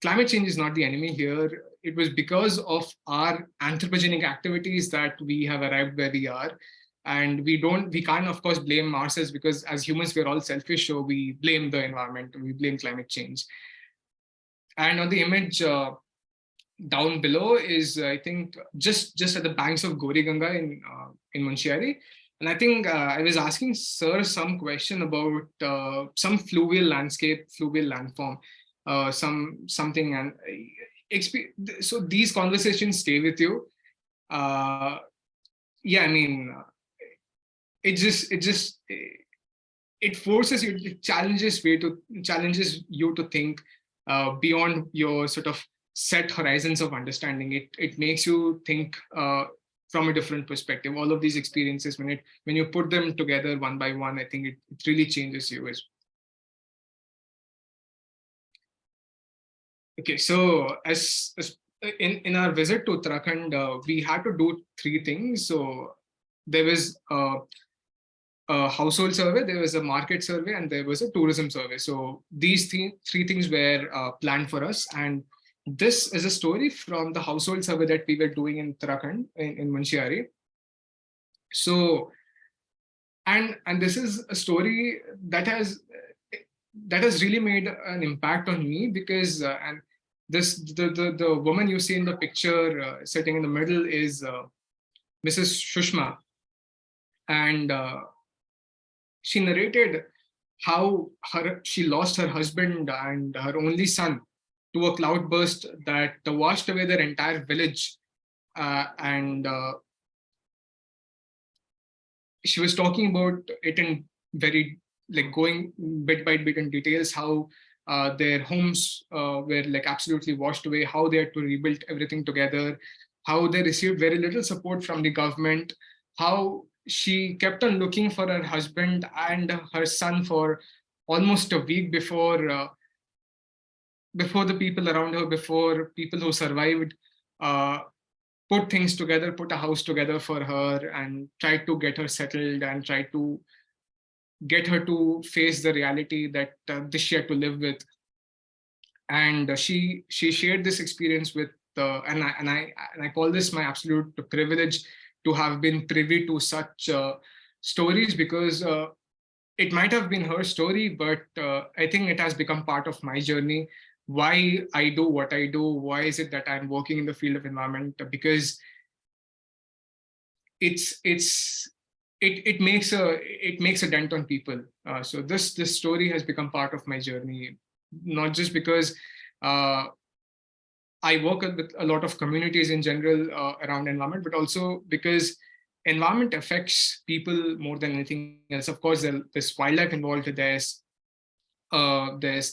climate change is not the enemy here. It was because of our anthropogenic activities that we have arrived where we are. And we can't, of course, blame ourselves, because as humans, we're all selfish. So we blame the environment, we blame climate change. And on the image down below is, I think, just at the banks of Gori Ganga in Munchiari. And I think I was asking Sir some question about some fluvial landscape, fluvial landform, something, and so these conversations stay with you. Yeah, I mean, it forces you, it challenges you to think beyond your sort of set horizons of understanding. It makes you think from a different perspective. All of these experiences, when you put them together one by one, I think it really changes you as. Okay, so as in our visit to Uttarakhand, we had to do three things. So there was a household survey, there was a market survey, and there was a tourism survey. So these three things were planned for us. And this is a story from the household survey that we were doing in Uttarakhand, in Munchiari. So, and this is a story that has really made an impact on me, because and the woman you see in the picture sitting in the middle is Mrs. Shushma, and she narrated how she lost her husband and her only son to a cloudburst that washed away their entire village, and she was talking about it in very, like, going bit by bit in details, how their homes were like absolutely washed away, how they had to rebuild everything together, how they received very little support from the government, how she kept on looking for her husband and her son for almost a week before the people around her, before people who survived, put things together, put a house together for her, and tried to get her settled, and tried to get her to face the reality that this she had to live with. And she shared this experience with, and I call this my absolute privilege to have been privy to such stories, because it might have been her story, but I think it has become part of my journey. Why I do what I do, why is it that I'm working in the field of environment? Because it makes a dent on people. So this story has become part of my journey, not just because I work with a lot of communities in general around environment, but also because environment affects people more than anything else. Of course, there's wildlife involved. There's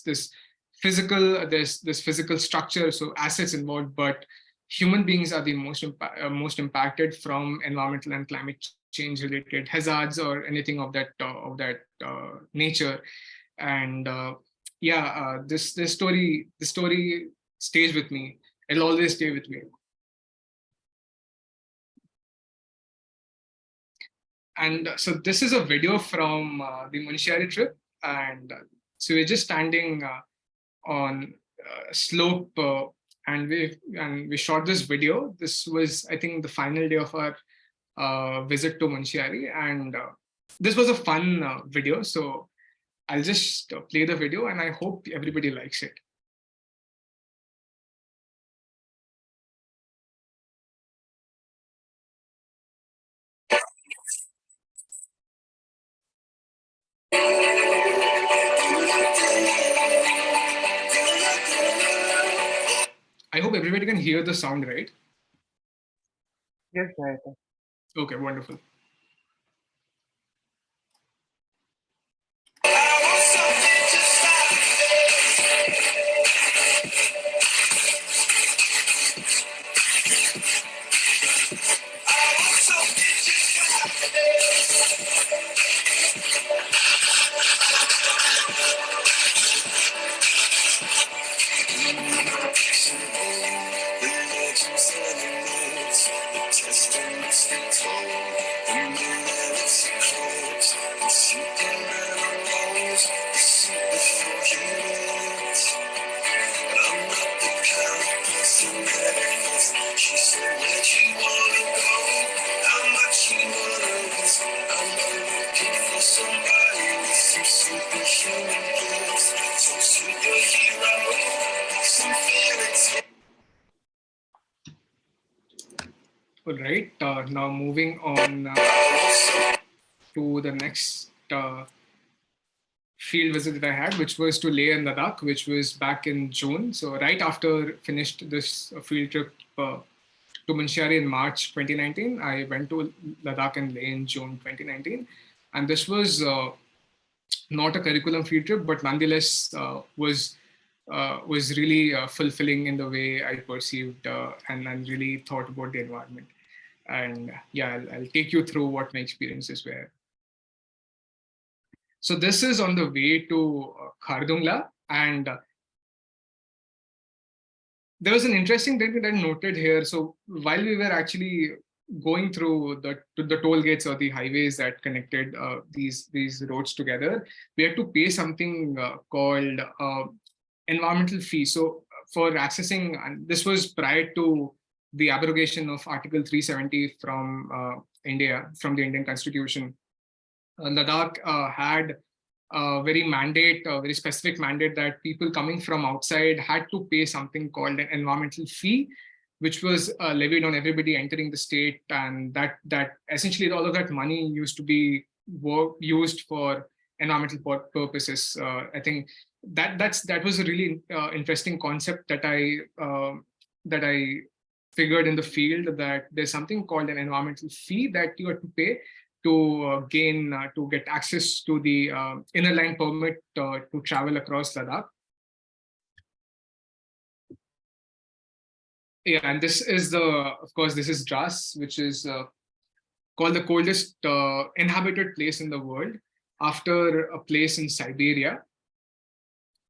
this physical structure, so assets involved, but human beings are the most impacted from environmental and climate change related hazards or anything of that nature. And this story stays with me. It'll always stay with me. And so this is a video from the Munshiyari trip, and so we're just standing on a slope, and we shot this video. This was, I think, the final day of our visit to Munshiyari, and this was a fun video. So I'll just play the video, and I hope everybody likes it. I hope everybody can hear the sound, right? Yes, Gayatri. Okay, wonderful. All right, now moving on to the next field visit that I had, which was to Leh and Ladakh, which was back in June. So right after finished this field trip to Munshiyari in March 2019, I went to Ladakh and Leh in June 2019. And this was not a curriculum field trip, but nonetheless was really fulfilling in the way I perceived and really thought about the environment. And yeah, I'll take you through what my experiences were. So this is on the way to Khardungla, and there was an interesting thing that I noted here. So while we were actually going through the toll gates or the highways that connected these roads together, we had to pay something called environmental fee. So for accessing, and this was prior to the abrogation of Article 370 from India, from the Indian Constitution. Ladakh had a very specific mandate that people coming from outside had to pay something called an environmental fee, which was levied on everybody entering the state, and that essentially all of that money used to be used for environmental purposes. I think that was a really interesting concept that I figured in the field, that there's something called an environmental fee that you have to pay to get access to the inner line permit to travel across Ladakh. Yeah, and this is of course, this is Dras, which is called the coldest inhabited place in the world, after a place in Siberia.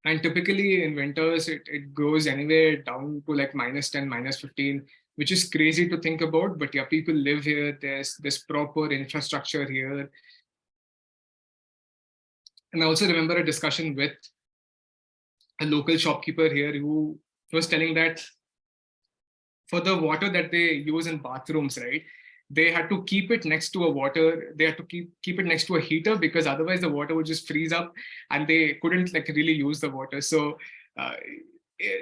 And typically in winters, it goes anywhere down to like -10, -15, which is crazy to think about. But yeah, people live here. There's this proper infrastructure here. And I also remember a discussion with a local shopkeeper here who was telling that for the water that they use in bathrooms, right, they had to keep it next to they had to keep it next to a heater, because otherwise the water would just freeze up and they couldn't like really use the water. So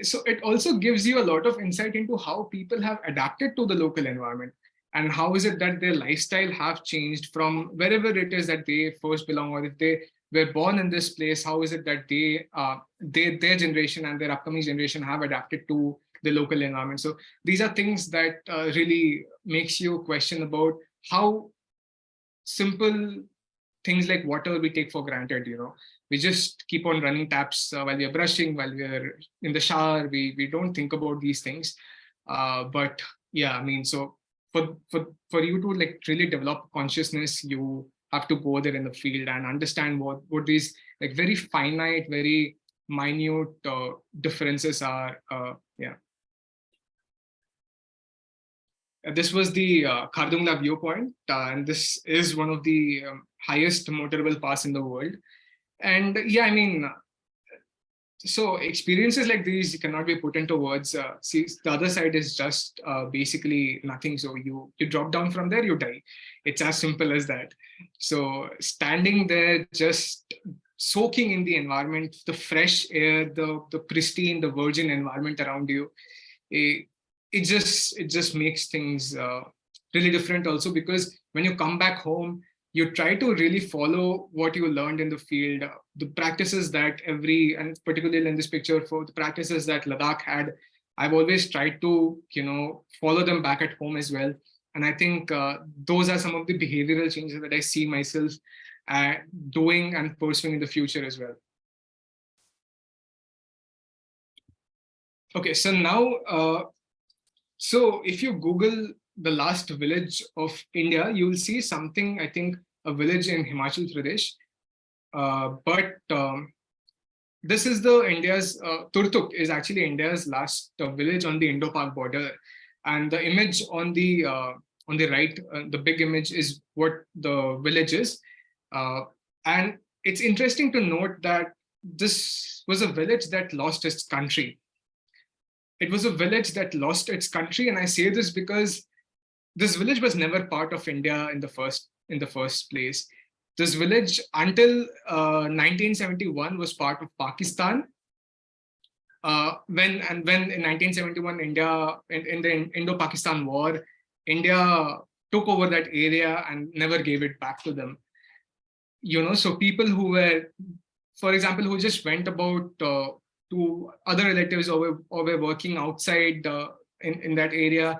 so it also gives you a lot of insight into how people have adapted to the local environment, and how is it that their lifestyle have changed from wherever it is that they first belong, or if they were born in this place, how is it that their generation and their upcoming generation have adapted to the local environment. So these are things that really makes you question about how simple things like water we take for granted. We just keep on running taps while we're brushing, while we're in the shower. We don't think about these things. But yeah, I mean, so for you to like really develop consciousness, you have to go there in the field and understand what these like very finite, very minute differences are. Yeah. This was the Khardungla viewpoint, and this is one of the highest motorable pass in the world. And yeah, I mean, so experiences like these cannot be put into words. See, the other side is just basically nothing. So you drop down from there, you die. It's as simple as that. So standing there, just soaking in the environment, the fresh air, the pristine, the virgin environment around you, it, it just makes things really different. Also, because when you come back home, you try to really follow what you learned in the field, the practices that and particularly in this picture, for the practices that Ladakh had. I've always tried to, follow them back at home as well. And I think those are some of the behavioral changes that I see myself doing and pursuing in the future as well. Okay, so now, so if you Google the last village of India, you will see something, I think, a village in Himachal Pradesh. But this is India's, Turtuk is actually India's last village on the Indo-Pak border. And the image on the right, the big image is what the village is. And it's interesting to note that this was a village that lost its country. It was a village that lost its country. And I say this because this village was never part of India in the first place. This village until 1971 was part of Pakistan. When in 1971 India in the Indo-Pakistan War, India took over that area and never gave it back to them. So people who were, for example, who just went about to other relatives or were working outside in that area,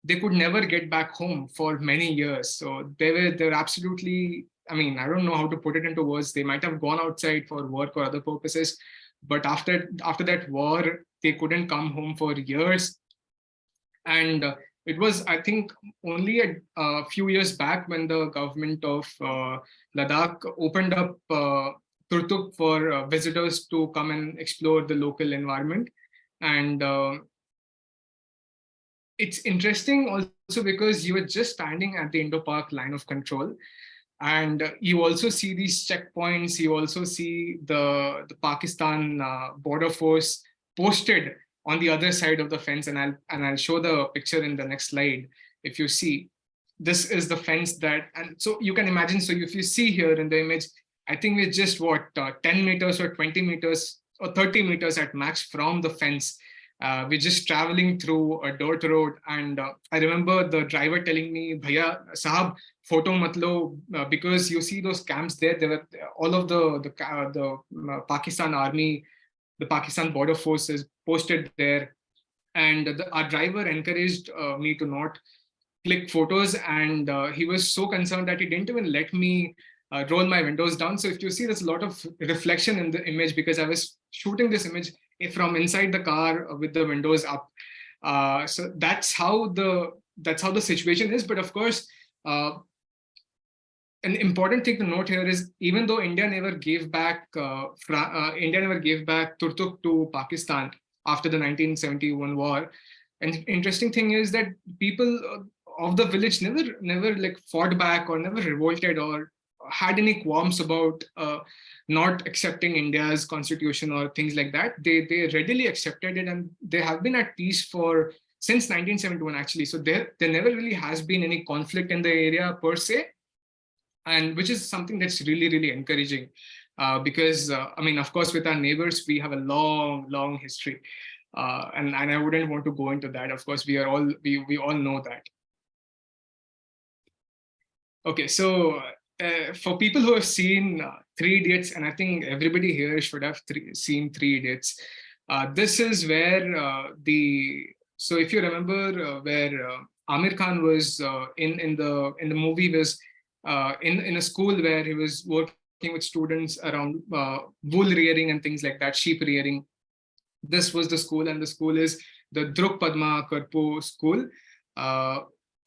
they could never get back home for many years. So they're absolutely, I mean, I don't know how to put it into words. They might have gone outside for work or other purposes, but after that war, they couldn't come home for years. And it was, I think, only a few years back when the government of Ladakh opened up Turtuk for visitors to come and explore the local environment. And it's interesting also because you were just standing at the Indo-Pak line of control, and you also see these checkpoints. You also see the Pakistan border force posted on the other side of the fence, and I'll show the picture in the next slide. If you see, this is the fence and so you can imagine. So if you see here in the image, I think we're just 10 meters or 20 meters or 30 meters at max from the fence. We're just traveling through a dirt road, and I remember the driver telling me, "Bhaiya, Sahab, photo matlo," because you see those camps there. There were all of the Pakistan Army, the Pakistan Border Forces posted there, and our driver encouraged me to not click photos, and he was so concerned that he didn't even let me roll my windows down. So if you see, there's a lot of reflection in the image because I was shooting this image from inside the car with the windows up. So that's how the situation is. But of course, an important thing to note here is, even though India never gave back Turtuk to Pakistan after the 1971 war, an interesting thing is that people of the village never like fought back or never revolted or had any qualms about not accepting India's constitution or things like that. They readily accepted it, and they have been at peace since 1971 actually. So there never really has been any conflict in the area per se, and which is something that's really, really encouraging. Because I mean, of course, with our neighbors, we have a long history, and I wouldn't want to go into that. Of course, we all know that. Okay, so for people who have seen Three Idiots, and I think everybody here should have seen Three Idiots. This is where so if you remember where Amir Khan was in the movie was in a school where he was working with students around wool rearing and things like that, sheep rearing. This was the school, and the school is the Druk Padma Karpo school. Uh,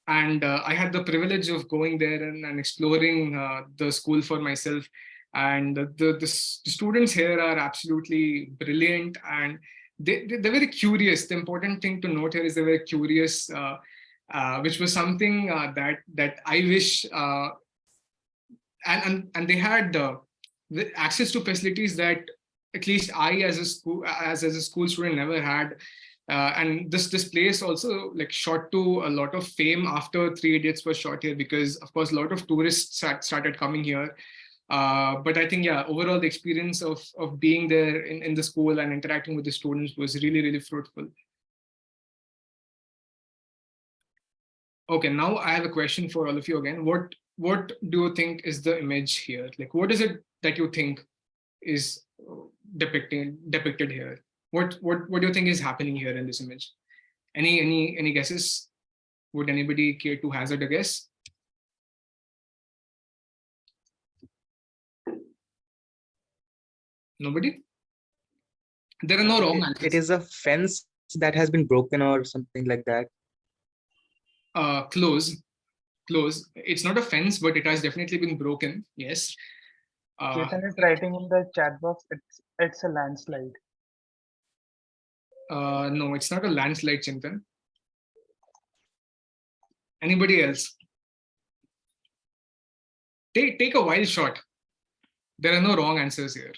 and I had the privilege of going there and exploring the school for myself. And the students here are absolutely brilliant, and they're very curious. The important thing to note here is they're very curious, which was something that I wish, and they had the access to facilities that at least I as a school student never had. And this place also like shot to a lot of fame after Three Idiots was shot here, because of course a lot of tourists started coming here. But I think, yeah, overall the experience of being there in the school and interacting with the students was really, really fruitful. Okay, now I have a question for all of you again. What do you think is the image here? Like, what is it that you think is depicted here? What do you think is happening here in this image? Any guesses? Would anybody care to hazard a guess? Nobody? There are no wrong answers. It is a fence that has been broken or something like that. Close. It's not a fence, but it has definitely been broken. Yes. Chetan is writing in the chat box. It's a landslide. No, it's not a landslide, Chintan. Anybody else? Take a wild shot. There are no wrong answers here.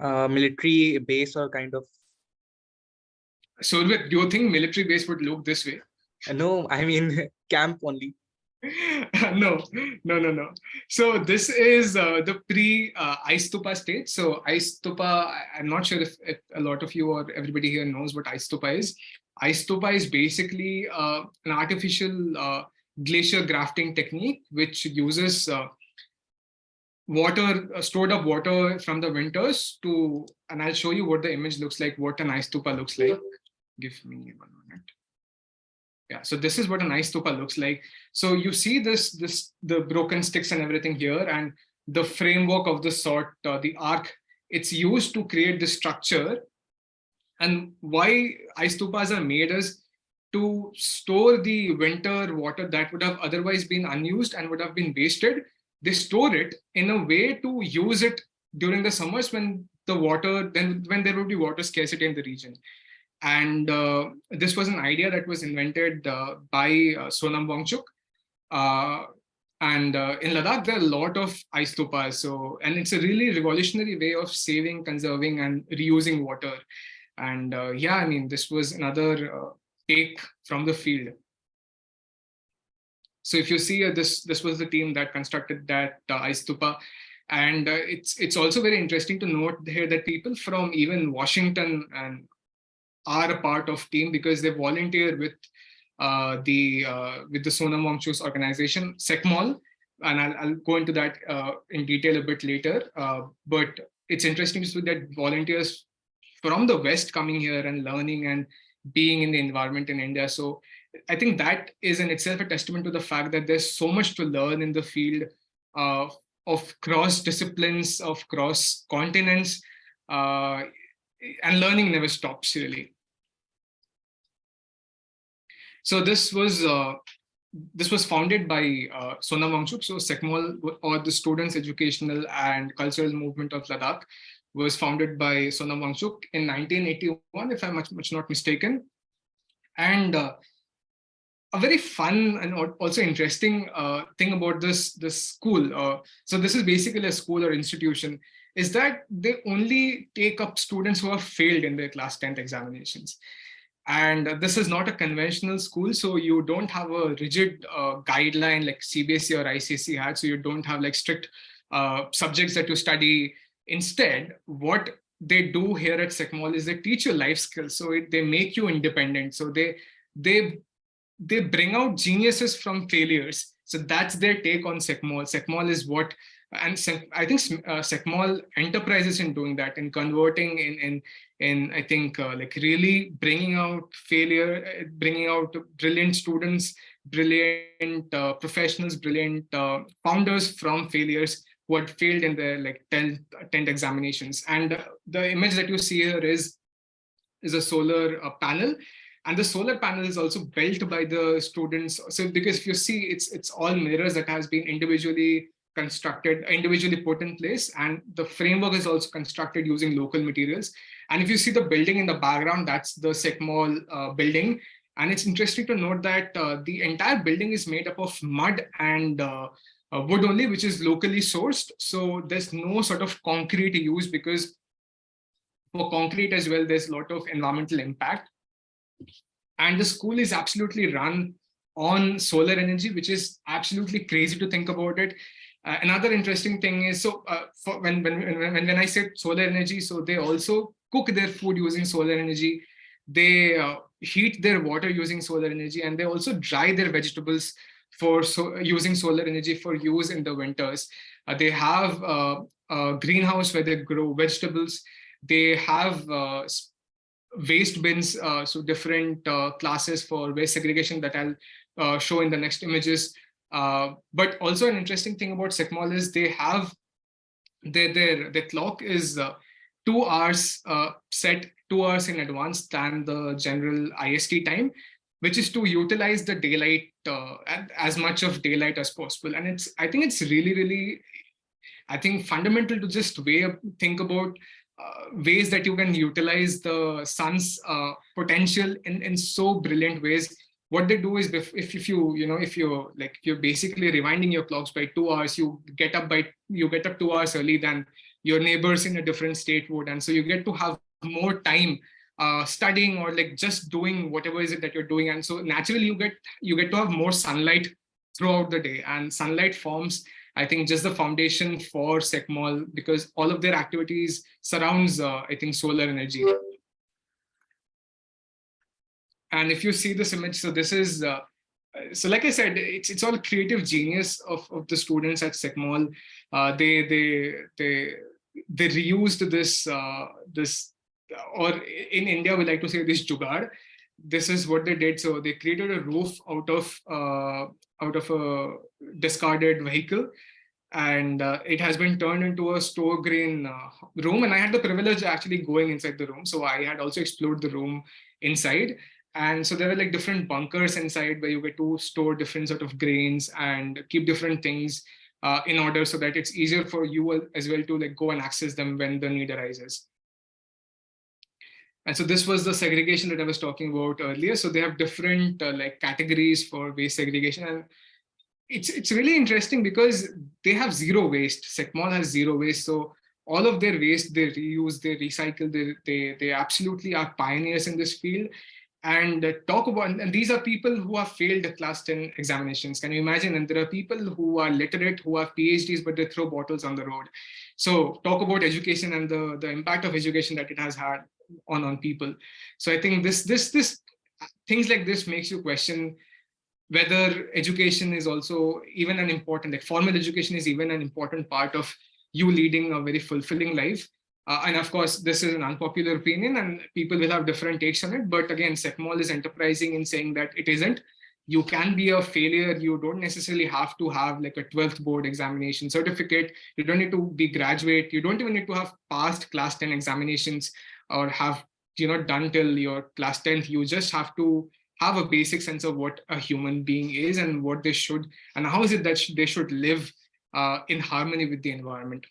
Military base or kind of. So, do you think military base would look this way? No, I mean camp only. No. So this is the pre-Istupa state. So Istupa, I'm not sure if a lot of you or everybody here knows what Istupa is. Istupa is basically an artificial glacier grafting technique, which uses water, stored up water from the winters to, and I'll show you what the image looks like, what an Istupa looks like. Give me 1 minute. Yeah, so this is what an ice stupa looks like. So you see the broken sticks and everything here, and the framework of the sort, the arc, it's used to create this structure. And why ice stupas are made is to store the winter water that would have otherwise been unused and would have been wasted. They store it in a way to use it during the summers when when there would be water scarcity in the region. And this was an idea that was invented by Sonam Wangchuk. And in Ladakh, there are a lot of ice stupas. So, and it's a really revolutionary way of saving, conserving, and reusing water. And yeah, I mean, this was another take from the field. So if you see, this was the team that constructed that ice stupa. And it's also very interesting to note here that people from even Washington and are a part of team, because they volunteer with the Sonam Wangchuk's organization, SECMOL, and I'll go into that in detail a bit later. But it's interesting to see that volunteers from the West coming here and learning and being in the environment in India. So I think that is in itself a testament to the fact that there's so much to learn in the field of cross disciplines, of cross continents. And learning never stops, really. So this was founded by Sonam Wangchuk. So SECMOL, or the Students' Educational and Cultural Movement of Ladakh, was founded by Sonam Wangchuk in 1981, if I'm much not mistaken. And a very fun and also interesting thing about this school. So this is basically a school or institution, is that they only take up students who have failed in their class 10th examinations. And this is not a conventional school, so you don't have a rigid guideline like CBSE or ICSE had. So you don't have like strict subjects that you study. Instead, what they do here at SECMOL is they teach you life skills. So they make you independent. So they bring out geniuses from failures. So that's their take on SECMOL. SECMOL is what, and I think SECMOL enterprises in doing that, in converting, in, I think, like really bringing out bringing out brilliant students, brilliant professionals, brilliant founders from failures who had failed in their like 10th examinations. And the image that you see here is a solar panel, and the solar panel is also built by the students. So because if you see, it's all mirrors that has been individually constructed, individually put in place, and the framework is also constructed using local materials. And if you see the building in the background, that's the SECMOL building. And it's interesting to note that the entire building is made up of mud and wood only, which is locally sourced. So there's no sort of concrete used, because for concrete as well, there's a lot of environmental impact. And the school is absolutely run on solar energy, which is absolutely crazy to think about it. Another interesting thing is, so when I said solar energy, so they also cook their food using solar energy. They heat their water using solar energy, and they also dry their vegetables using solar energy for use in the winters. They have a greenhouse where they grow vegetables. They have waste bins, so different classes for waste segregation that I'll show in the next images. But also an interesting thing about SECMOL is they have their clock is 2 hours set 2 hours in advance than the general IST time, which is to utilize the daylight, as much of daylight as possible. And I think it's really, I think, fundamental to just think about ways that you can utilize the sun's potential in so brilliant ways. What they do is, if you're basically rewinding your clocks by 2 hours, you get up 2 hours early than your neighbors in a different state would, and so you get to have more time studying or like just doing whatever is it that you're doing. And so naturally you get to have more sunlight throughout the day, and sunlight forms, I think, just the foundation for SECMOL, because all of their activities surrounds, I think, solar energy. And if you see this image, so this is, so like I said, it's all creative genius of the students at SECMOL. They reused this, or in India we like to say this jugaad. This is what they did. So they created a roof out of a discarded vehicle, and it has been turned into a store grain room. And I had the privilege of actually going inside the room, so I had also explored the room inside. And so there were like different bunkers inside where you get to store different sort of grains and keep different things in order, so that it's easier for you as well to like go and access them when the need arises. And so this was the segregation that I was talking about earlier. So they have different like categories for waste segregation, and it's really interesting because they have zero waste. SECMOL has zero waste, so all of their waste they reuse, they recycle. They absolutely are pioneers in this field. And and these are people who have failed class 10 examinations. Can you imagine? And there are people who are literate, who have PhDs, but they throw bottles on the road. So talk about education and the impact of education that it has had on people. So I think this things like this makes you question whether education is also even an important, like formal education is even an important part of you leading a very fulfilling life. And of course, this is an unpopular opinion and people will have different takes on it. But again, SECMOL is enterprising in saying that it isn't. You can be a failure. You don't necessarily have to have like a 12th board examination certificate. You don't need to be graduate. You don't even need to have passed class 10 examinations or have done till your class 10th. You just have to have a basic sense of what a human being is and what they should, and how is it that they should live in harmony with the environment.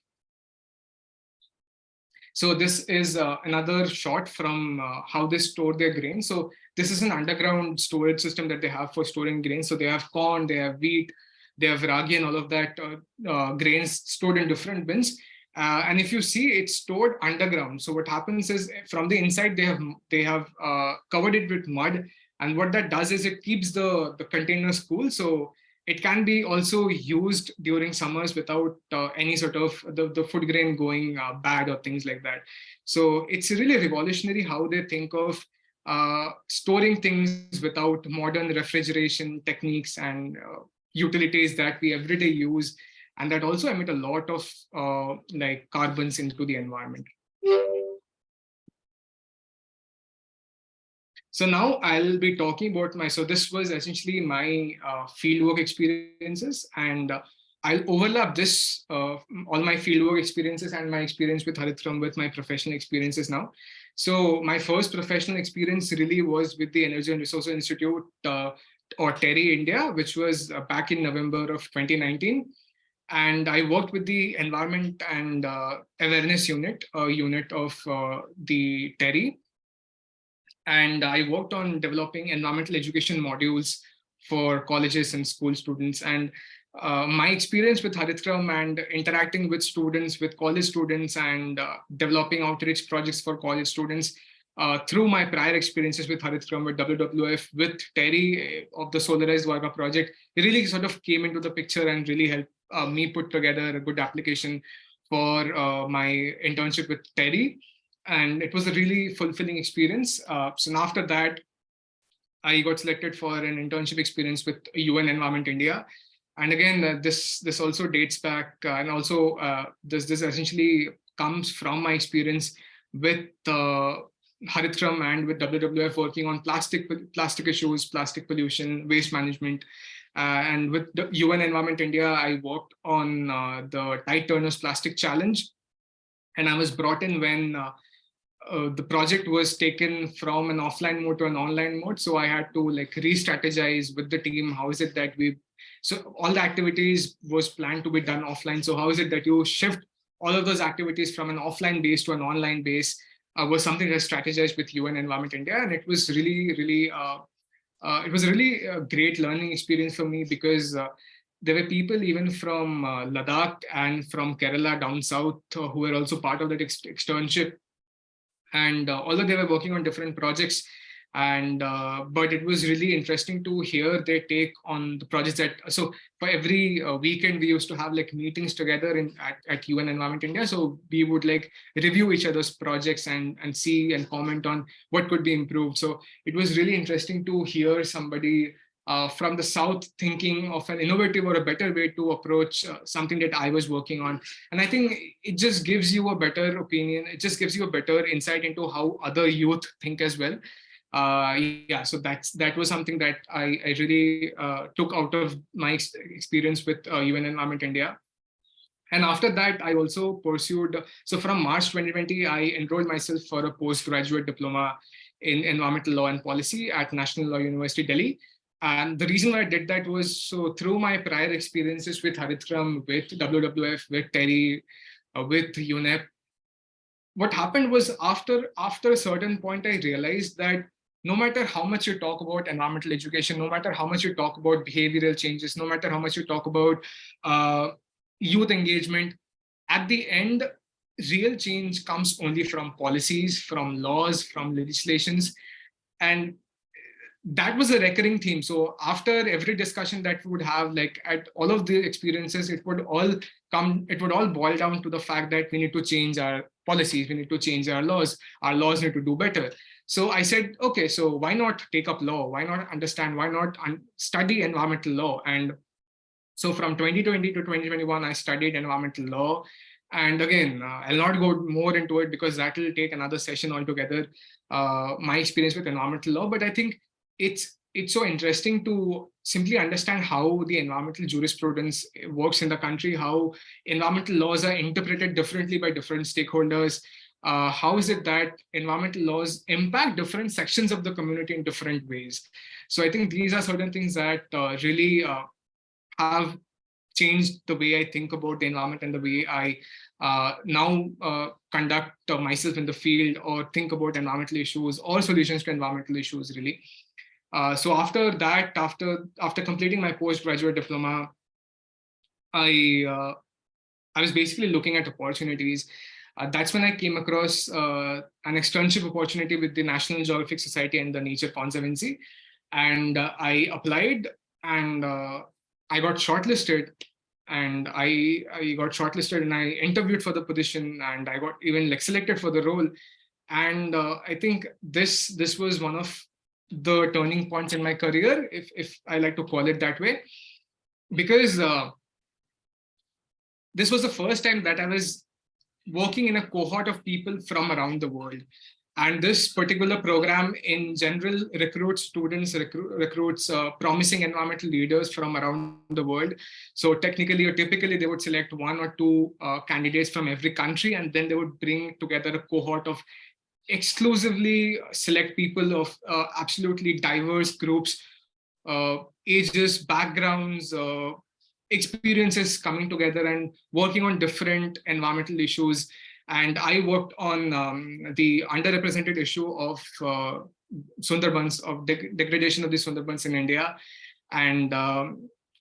So this is another shot from how they store their grain. So this is an underground storage system that they have for storing grains. So they have corn, they have wheat, they have ragi and all of that grains stored in different bins. And if you see, it's stored underground. So what happens is from the inside, they have covered it with mud. And what that does is it keeps the containers cool. So it can be also used during summers without any sort of the food grain going bad or things like that. So it's really revolutionary how they think of storing things without modern refrigeration techniques and utilities that we everyday use, and that also emit a lot of like carbons into the environment. So now I'll be talking about so this was essentially my fieldwork experiences, and I'll overlap all my fieldwork experiences and my experience with Haritram with my professional experiences now. So my first professional experience really was with the Energy and Resources Institute, or TERI India, which was back in November of 2019. And I worked with the Environment and Awareness Unit, a unit of the TERI, and I worked on developing environmental education modules for colleges and school students. And my experience with Haritram and interacting with students, with college students, and developing outreach projects for college students through my prior experiences with Haritram, with WWF, with Terry of the Solarized Varga project, it really sort of came into the picture and really helped me put together a good application for my internship with Terry, and it was a really fulfilling experience. So after that, I got selected for an internship experience with UN Environment India, and again, this also dates back, and also this essentially comes from my experience with Haritram and with WWF working on plastic issues, plastic pollution, waste management. And with the UN Environment India, I worked on the Tide Turner's Plastic Challenge, and I was brought in when the project was taken from an offline mode to an online mode. So I had to like re-strategize with the team. How is it that so all the activities was planned to be done offline. So how is it that you shift all of those activities from an offline base to an online base, was something that I strategized with UN Environment India. And it was really, it was a really great learning experience for me, because there were people even from Ladakh and from Kerala down south who were also part of that externship. And although they were working on different projects, and but it was really interesting to hear their take on the projects. That so for every weekend we used to have like meetings together at UN Environment India, so we would like review each other's projects and see and comment on what could be improved. So it was really interesting to hear somebody from the south thinking of an innovative or a better way to approach something that I was working on. And I think it just gives you a better opinion, it just gives you a better insight into how other youth think as well. Yeah, so that was something that I really took out of my experience with UN Environment India. And after that, I also pursued, so from March 2020, I enrolled myself for a postgraduate diploma in environmental law and policy at National Law University, Delhi. And the reason why I did that was, so through my prior experiences with Haritram, with WWF, with Terry, with UNEP, what happened was after a certain point, I realized that no matter how much you talk about environmental education, no matter how much you talk about behavioral changes, no matter how much you talk about youth engagement, at the end, real change comes only from policies, from laws, from legislations. And that was a recurring theme. So after every discussion that we would have, like at all of the experiences, it would all boil down to the fact that we need to change our policies, we need to change our laws need to do better. So I said, okay, so why not take up law? Why not understand? Why not study environmental law? And so from 2020 to 2021, I studied environmental law. And again, I'll not go more into it because that will take another session altogether, my experience with environmental law. But I think it's so interesting to simply understand how the environmental jurisprudence works in the country, how environmental laws are interpreted differently by different stakeholders. How is it that environmental laws impact different sections of the community in different ways? So I think these are certain things that really have changed the way I think about the environment and the way I now conduct myself in the field or think about environmental issues or solutions to environmental issues, really. So after that, after completing my postgraduate diploma, I was basically looking at opportunities. That's when I came across an externship opportunity with the National Geographic Society and the Nature Conservancy. And I applied, and I got shortlisted. And I got shortlisted, and I interviewed for the position, and I got even like selected for the role. And I think this was one of the turning points in my career, if I like to call it that way, because this was the first time that I was working in a cohort of people from around the world. And this particular program in general recruits students, recruits promising environmental leaders from around the world. So technically or typically they would select one or two candidates from every country, and then they would bring together a cohort of exclusively select people of absolutely diverse groups, ages, backgrounds, experiences coming together and working on different environmental issues. And I worked on the underrepresented issue of Sundarbans, of degradation of the Sundarbans in India. And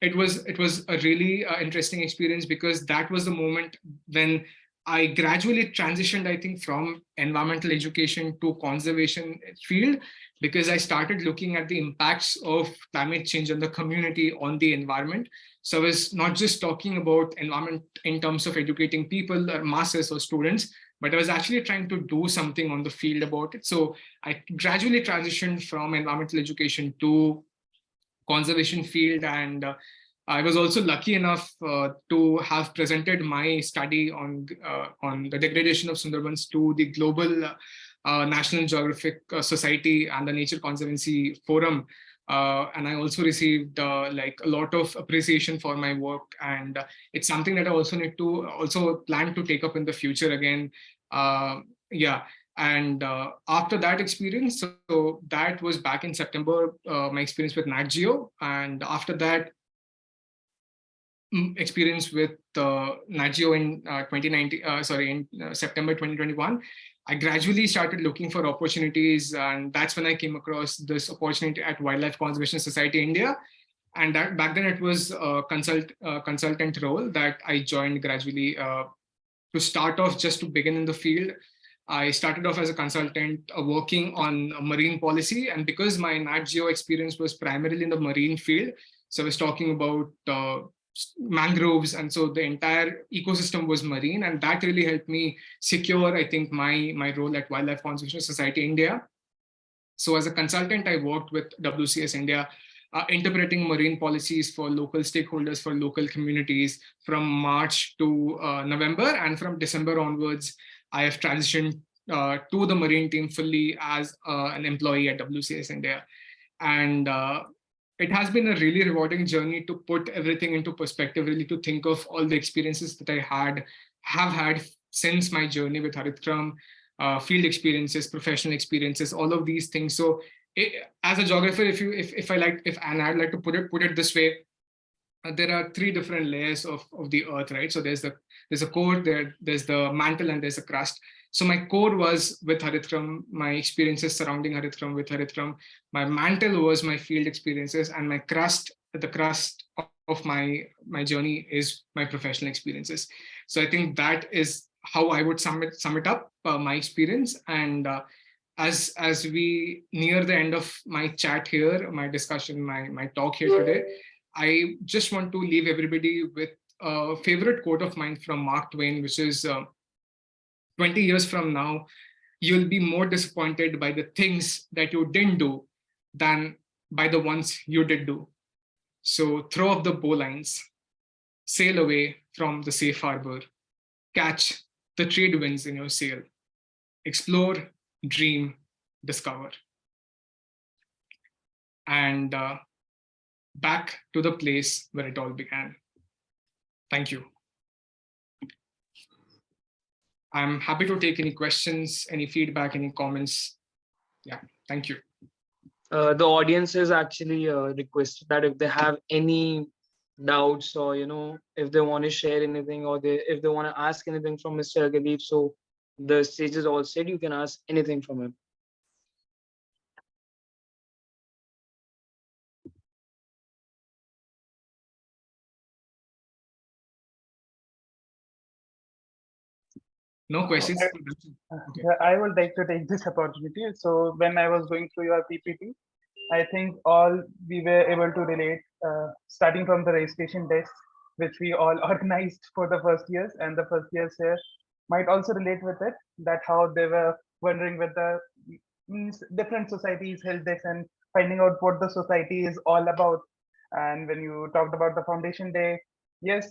it was a really interesting experience, because that was the moment when I gradually transitioned, I think, from environmental education to conservation field, because I started looking at the impacts of climate change on the community, on the environment. So I was not just talking about environment in terms of educating people or masses or students, but I was actually trying to do something on the field about it. So I gradually transitioned from environmental education to conservation field. And I was also lucky enough to have presented my study on the degradation of Sundarbans to the global National Geographic Society and the Nature Conservancy Forum. And I also received like a lot of appreciation for my work, and it's something that I also need to also plan to take up in the future again. Yeah. And after that experience, so that was back in September, my experience with Nat Geo. And after that experience with Nat Geo in 2019, in September 2021, I gradually started looking for opportunities. And that's when I came across this opportunity at Wildlife Conservation Society India. And that, back then it was a consultant role that I joined gradually to start off, just to begin in the field. I started off as a consultant working on marine policy. And because my Nat Geo experience was primarily in the marine field, so I was talking about mangroves. And so the entire ecosystem was marine. And that really helped me secure, I think, my role at Wildlife Conservation Society India. So as a consultant, I worked with WCS India, interpreting marine policies for local stakeholders, for local communities from March to November. And from December onwards, I have transitioned to the marine team fully as an employee at WCS India. And it has been a really rewarding journey to put everything into perspective, really to think of all the experiences that I have had since my journey with Haritgram, field experiences, professional experiences, all of these things. So as a geographer, if I'd like to put it this way, there are three different layers of the earth, right? So there's a core, there's the mantle, and there's a crust. So my core was with Haritgram, my experiences surrounding Haritgram, with Haritgram. My mantle was my field experiences, and my crust, the crust of my journey, is my professional experiences. So I think that is how I would sum it up, my experience. And as we near the end of my chat here, my discussion, my talk here today, I just want to leave everybody with a favorite quote of mine from Mark Twain, which is 20 years from now, you'll be more disappointed by the things that you didn't do than by the ones you did do. So throw up the bowlines, sail away from the safe harbor, catch the trade winds in your sail, explore, dream, discover. And back to the place where it all began. Thank you. I'm happy to take any questions, any feedback, any comments. Yeah, thank you. The audience has actually requested that if they have any doubts, or if they want to share anything, or if they want to ask anything from Mr. Agadeep, so the stage is all set. You can ask anything from him. No questions? Okay. I would like to take this opportunity. So when I was going through your PPT, I think all we were able to relate, starting from the registration desk, which we all organized for the first years, and the first years here might also relate with it, that how they were wondering with the different societies held this and finding out what the society is all about. And when you talked about the foundation day, yes,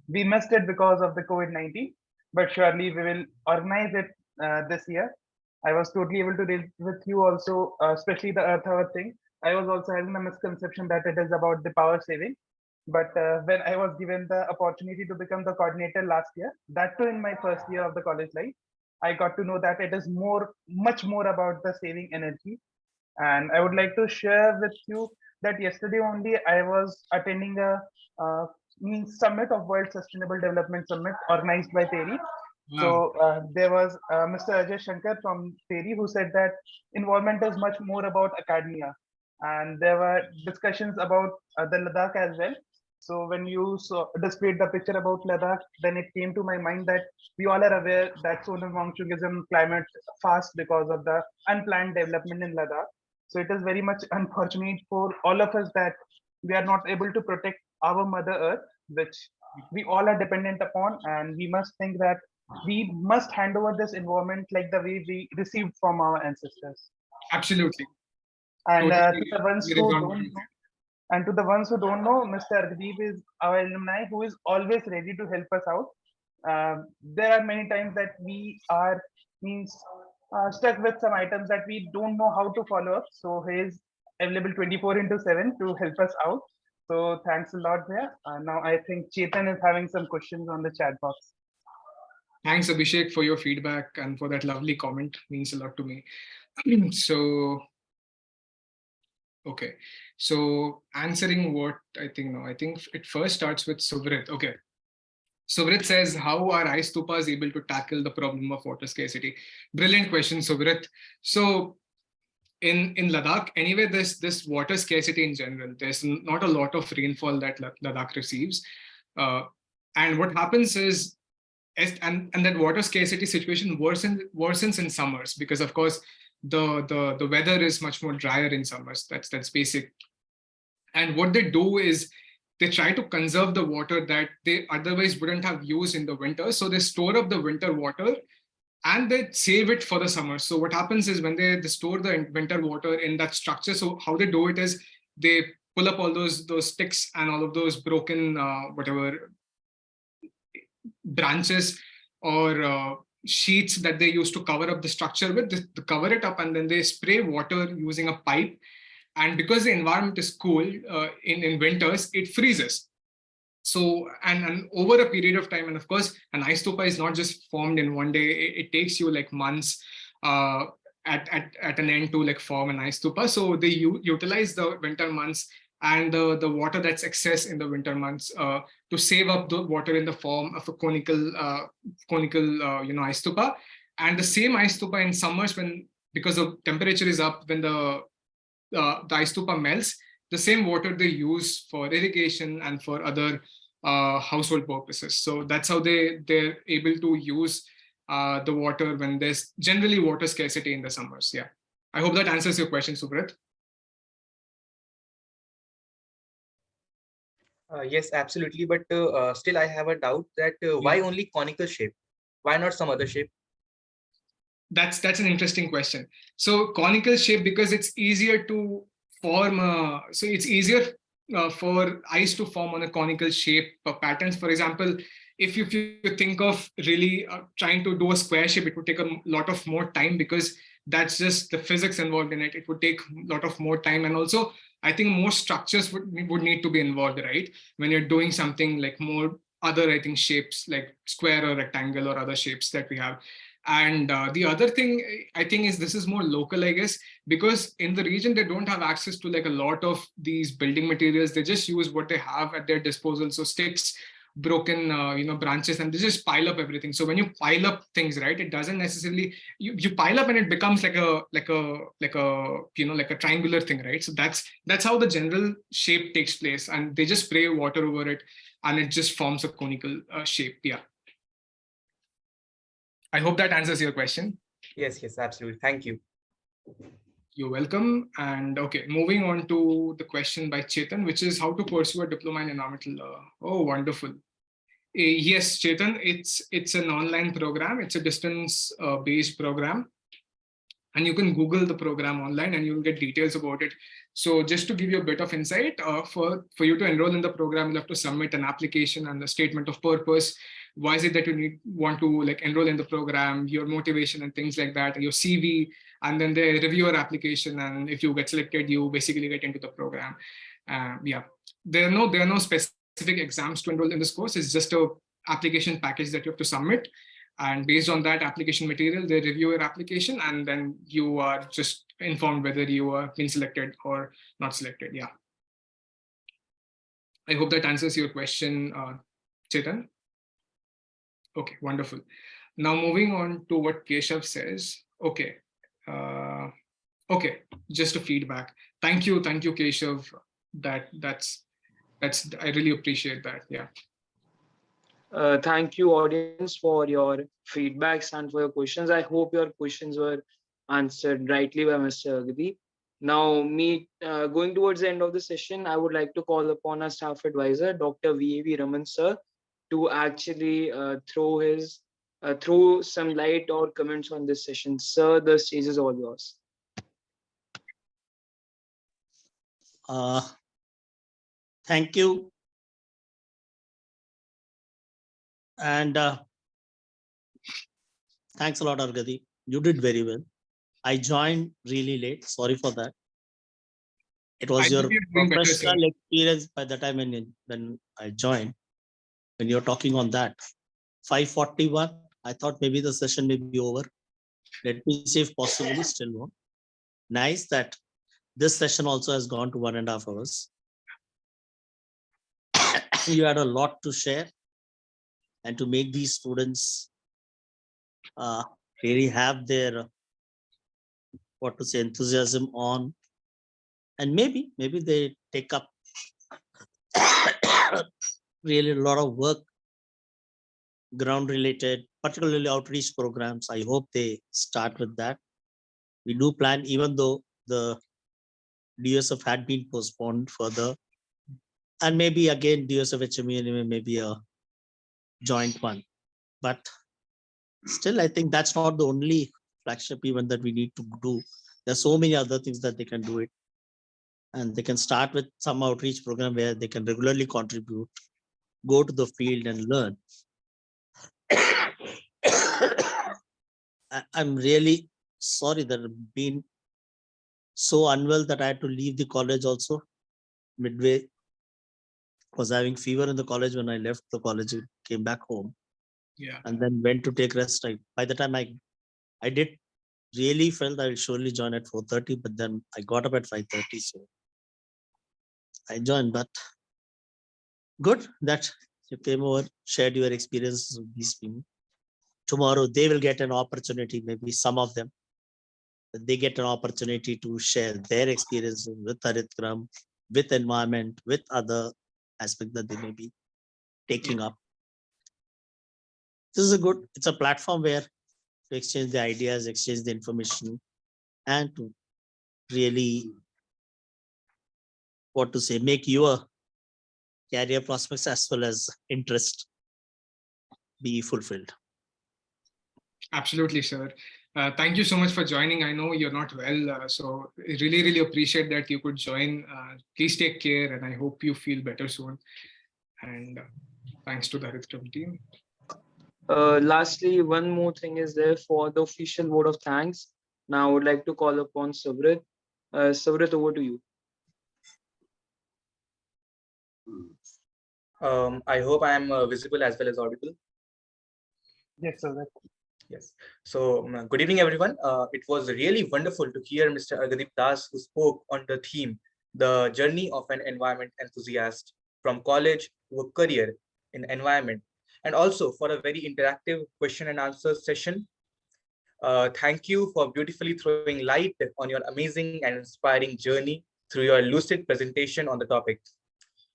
we missed it because of the COVID-19, but surely we will organize it this year. I was totally able to relate with you also, especially the Earth Hour thing. I was also having a misconception that it is about the power saving. But when I was given the opportunity to become the coordinator last year, that too in my first year of the college life, I got to know that it is much more about the saving energy. And I would like to share with you that yesterday only I was attending a means summit of World Sustainable Development Summit organized by TERI. Wow. So there was Mr. Ajay Shankar from TERI who said that environment is much more about academia, and there were discussions about the Ladakh as well. So when you displayed the picture about Ladakh, then it came to my mind that we all are aware that Sonam Wangchuk is in climate fast because of the unplanned development in Ladakh. So it is very much unfortunate for all of us that we are not able to protect our Mother Earth, which we all are dependent upon, and we must think that we must hand over this environment like the way we received from our ancestors. Absolutely. And Totally to the ones agree who on don't know, and to the ones who don't know, Mr. Argdeep is our alumni who is always ready to help us out. There are many times that we are means stuck with some items that we don't know how to follow up. So he is available 24 into 7 to help us out. So thanks a lot there. Now I think Chetan is having some questions on the chat box. Thanks, Abhishek, for your feedback and for that lovely comment. Means a lot to me. So, okay. So answering what I think now, I think it first starts with Suvrit. Okay. Suvrit says, how are iStupas able to tackle the problem of water scarcity? Brilliant question, Suvrit. So in Ladakh, anyway, this water scarcity in general. There's not a lot of rainfall that Ladakh receives. And what happens is, and that water scarcity situation worsens in summers because of course the weather is much more drier in summers. That's basic. And what they do is they try to conserve the water that they otherwise wouldn't have used in the winter. So they store up the winter water and they save it for the summer. So what happens is when they store the winter water in that structure, so how they do it is they pull up all those sticks and all of those broken whatever branches or sheets that they used to cover up the structure with, they cover it up and then they spray water using a pipe. And because the environment is cool in winters, it freezes. So, and over a period of time, and of course, an ice stupa is not just formed in one day. It takes you like months at an end to like form an ice stupa. So they utilize the winter months and the water that's excess in the winter months to save up the water in the form of a conical ice stupa. And the same ice stupa in summers, when because the temperature is up, when the ice stupa melts, the same water they use for irrigation and for other household purposes. So that's how they're able to use the water when there's generally water scarcity in the summers. Yeah, I hope that answers your question, Subrat. Yes, absolutely. But still, I have a doubt that why only conical shape? Why not some other shape? That's an interesting question. So conical shape, because it's easier to form. So it's easier for ice to form on a conical shape patterns. For example, if you think of really trying to do a square shape, it would take a lot of more time because that's just the physics involved in it. It would take a lot of more time, and also I think more structures would need to be involved, right? When you're doing something like more other, I think, shapes like square or rectangle or other shapes that we have. And the other thing I think is this is more local, I guess, because in the region they don't have access to like a lot of these building materials. They just use what they have at their disposal. So sticks, broken branches, and they just pile up everything. So when you pile up things, right, it doesn't necessarily you pile up and it becomes like a triangular thing, right? So that's how the general shape takes place, and they just spray water over it and it just forms a conical shape. Yeah, I hope that answers your question. Yes, absolutely. Thank you. You're welcome. And okay, moving on to the question by Chetan, which is how to pursue a diploma in environmental law. Oh, wonderful. Yes, Chetan, it's an online program. It's a distance-based program. And you can Google the program online and you'll get details about it. So just to give you a bit of insight, for you to enroll in the program, you'll have to submit an application and a statement of purpose. why is it that you want to like enroll in the program, your motivation and things like that, your CV, and then they review your application. And if you get selected, you basically get into the program. Yeah, there are no specific exams to enroll in this course. It's just a application package that you have to submit. And based on that application material, they review your application, and then you are just informed whether you are been selected or not selected. Yeah. I hope that answers your question, Chetan. Okay, wonderful. Now moving on to what Keshav says. Okay. Okay, just a feedback. Thank you, Keshav. That's I really appreciate that. Yeah. Thank you, audience, for your feedbacks and for your questions. I hope your questions were answered rightly by Mr. Agadi. Now, going towards the end of the session, I would like to call upon our staff advisor, Dr. V.A.V. Raman sir, to actually throw some light or comments on this session. Sir, the stage is all yours. Thank you. And thanks a lot, Argadi. You did very well. I joined really late. Sorry for that. It was your professional experience by the time when I joined. When you're talking on that, 5:41, I thought maybe the session may be over. Let me see if possibly still more. Nice that this session also has gone to 1.5 hours. You had a lot to share and to make these students really have their enthusiasm on, and maybe they take up really a lot of work, ground related, particularly outreach programs. I hope they start with that. We do plan, even though the DSF had been postponed further, and maybe again DSF HME may be a joint one, but still I think that's not the only flagship event that we need to do. There's so many other things that they can do it, and they can start with some outreach program where they can regularly contribute, go to the field and learn. I'm really sorry that I've been so unwell that I had to leave the college also midway. Was having fever in the college when I left the college, came back home. Yeah. And then went to take rest. By the time I did really felt I will surely join at 4:30, but then I got up at 5:30, so I joined. But good that you came over, shared your experiences with these people. Tomorrow they will get an opportunity, maybe some of them, they get an opportunity to share their experiences with Haritgram, with environment, with other aspects that they may be taking up. This is it's a platform where to exchange the ideas, exchange the information, and to really, make your career prospects as well as interest be fulfilled. Absolutely, sir. Thank you so much for joining. I know you're not well, so I really appreciate that you could join. Please take care, and I hope you feel better soon. And thanks to the Haritgram team. Lastly, one more thing is there for the official vote of thanks. Now I would like to call upon Sabrit. Sabrit, over to you. I hope I am visible as well as audible. Yes, sir. Yes. So good evening, everyone. It was really wonderful to hear Mr. Argadip Das, who spoke on the theme, the journey of an environment enthusiast from college to a career in environment, and also for a very interactive question and answer session. Thank you for beautifully throwing light on your amazing and inspiring journey through your lucid presentation on the topic.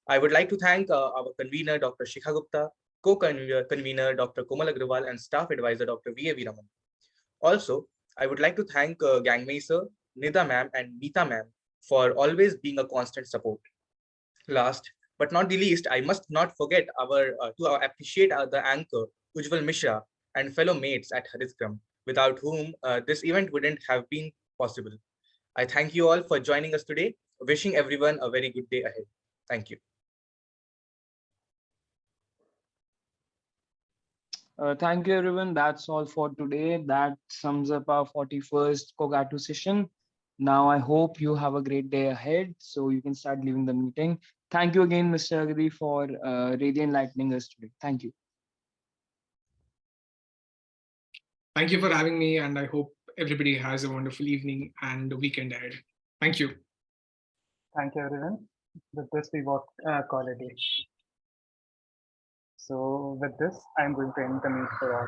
I would like to thank our convener, Dr. Shikha Gupta, co-convener, Dr. Komal Agrawal, and staff advisor, Dr. V.A.V. Raman. Also, I would like to thank Gangmei sir, Nida ma'am, and Meeta ma'am for always being a constant support. Last but not the least, I must not forget to appreciate the anchor, Ujjwal Mishra, and fellow mates at Haritgram, without whom this event wouldn't have been possible. I thank you all for joining us today. Wishing everyone a very good day ahead. Thank you. Thank you, everyone. That's all for today. That sums up our 41st Cockatoo session. Now, I hope you have a great day ahead so you can start leaving the meeting. Thank you again, Mr. Agadi, for really enlightening us today. Thank you. Thank you for having me, and I hope everybody has a wonderful evening and weekend ahead. Thank you. Thank you, everyone. With this, we walk call it a day. So with this, I'm going to end the meet for all.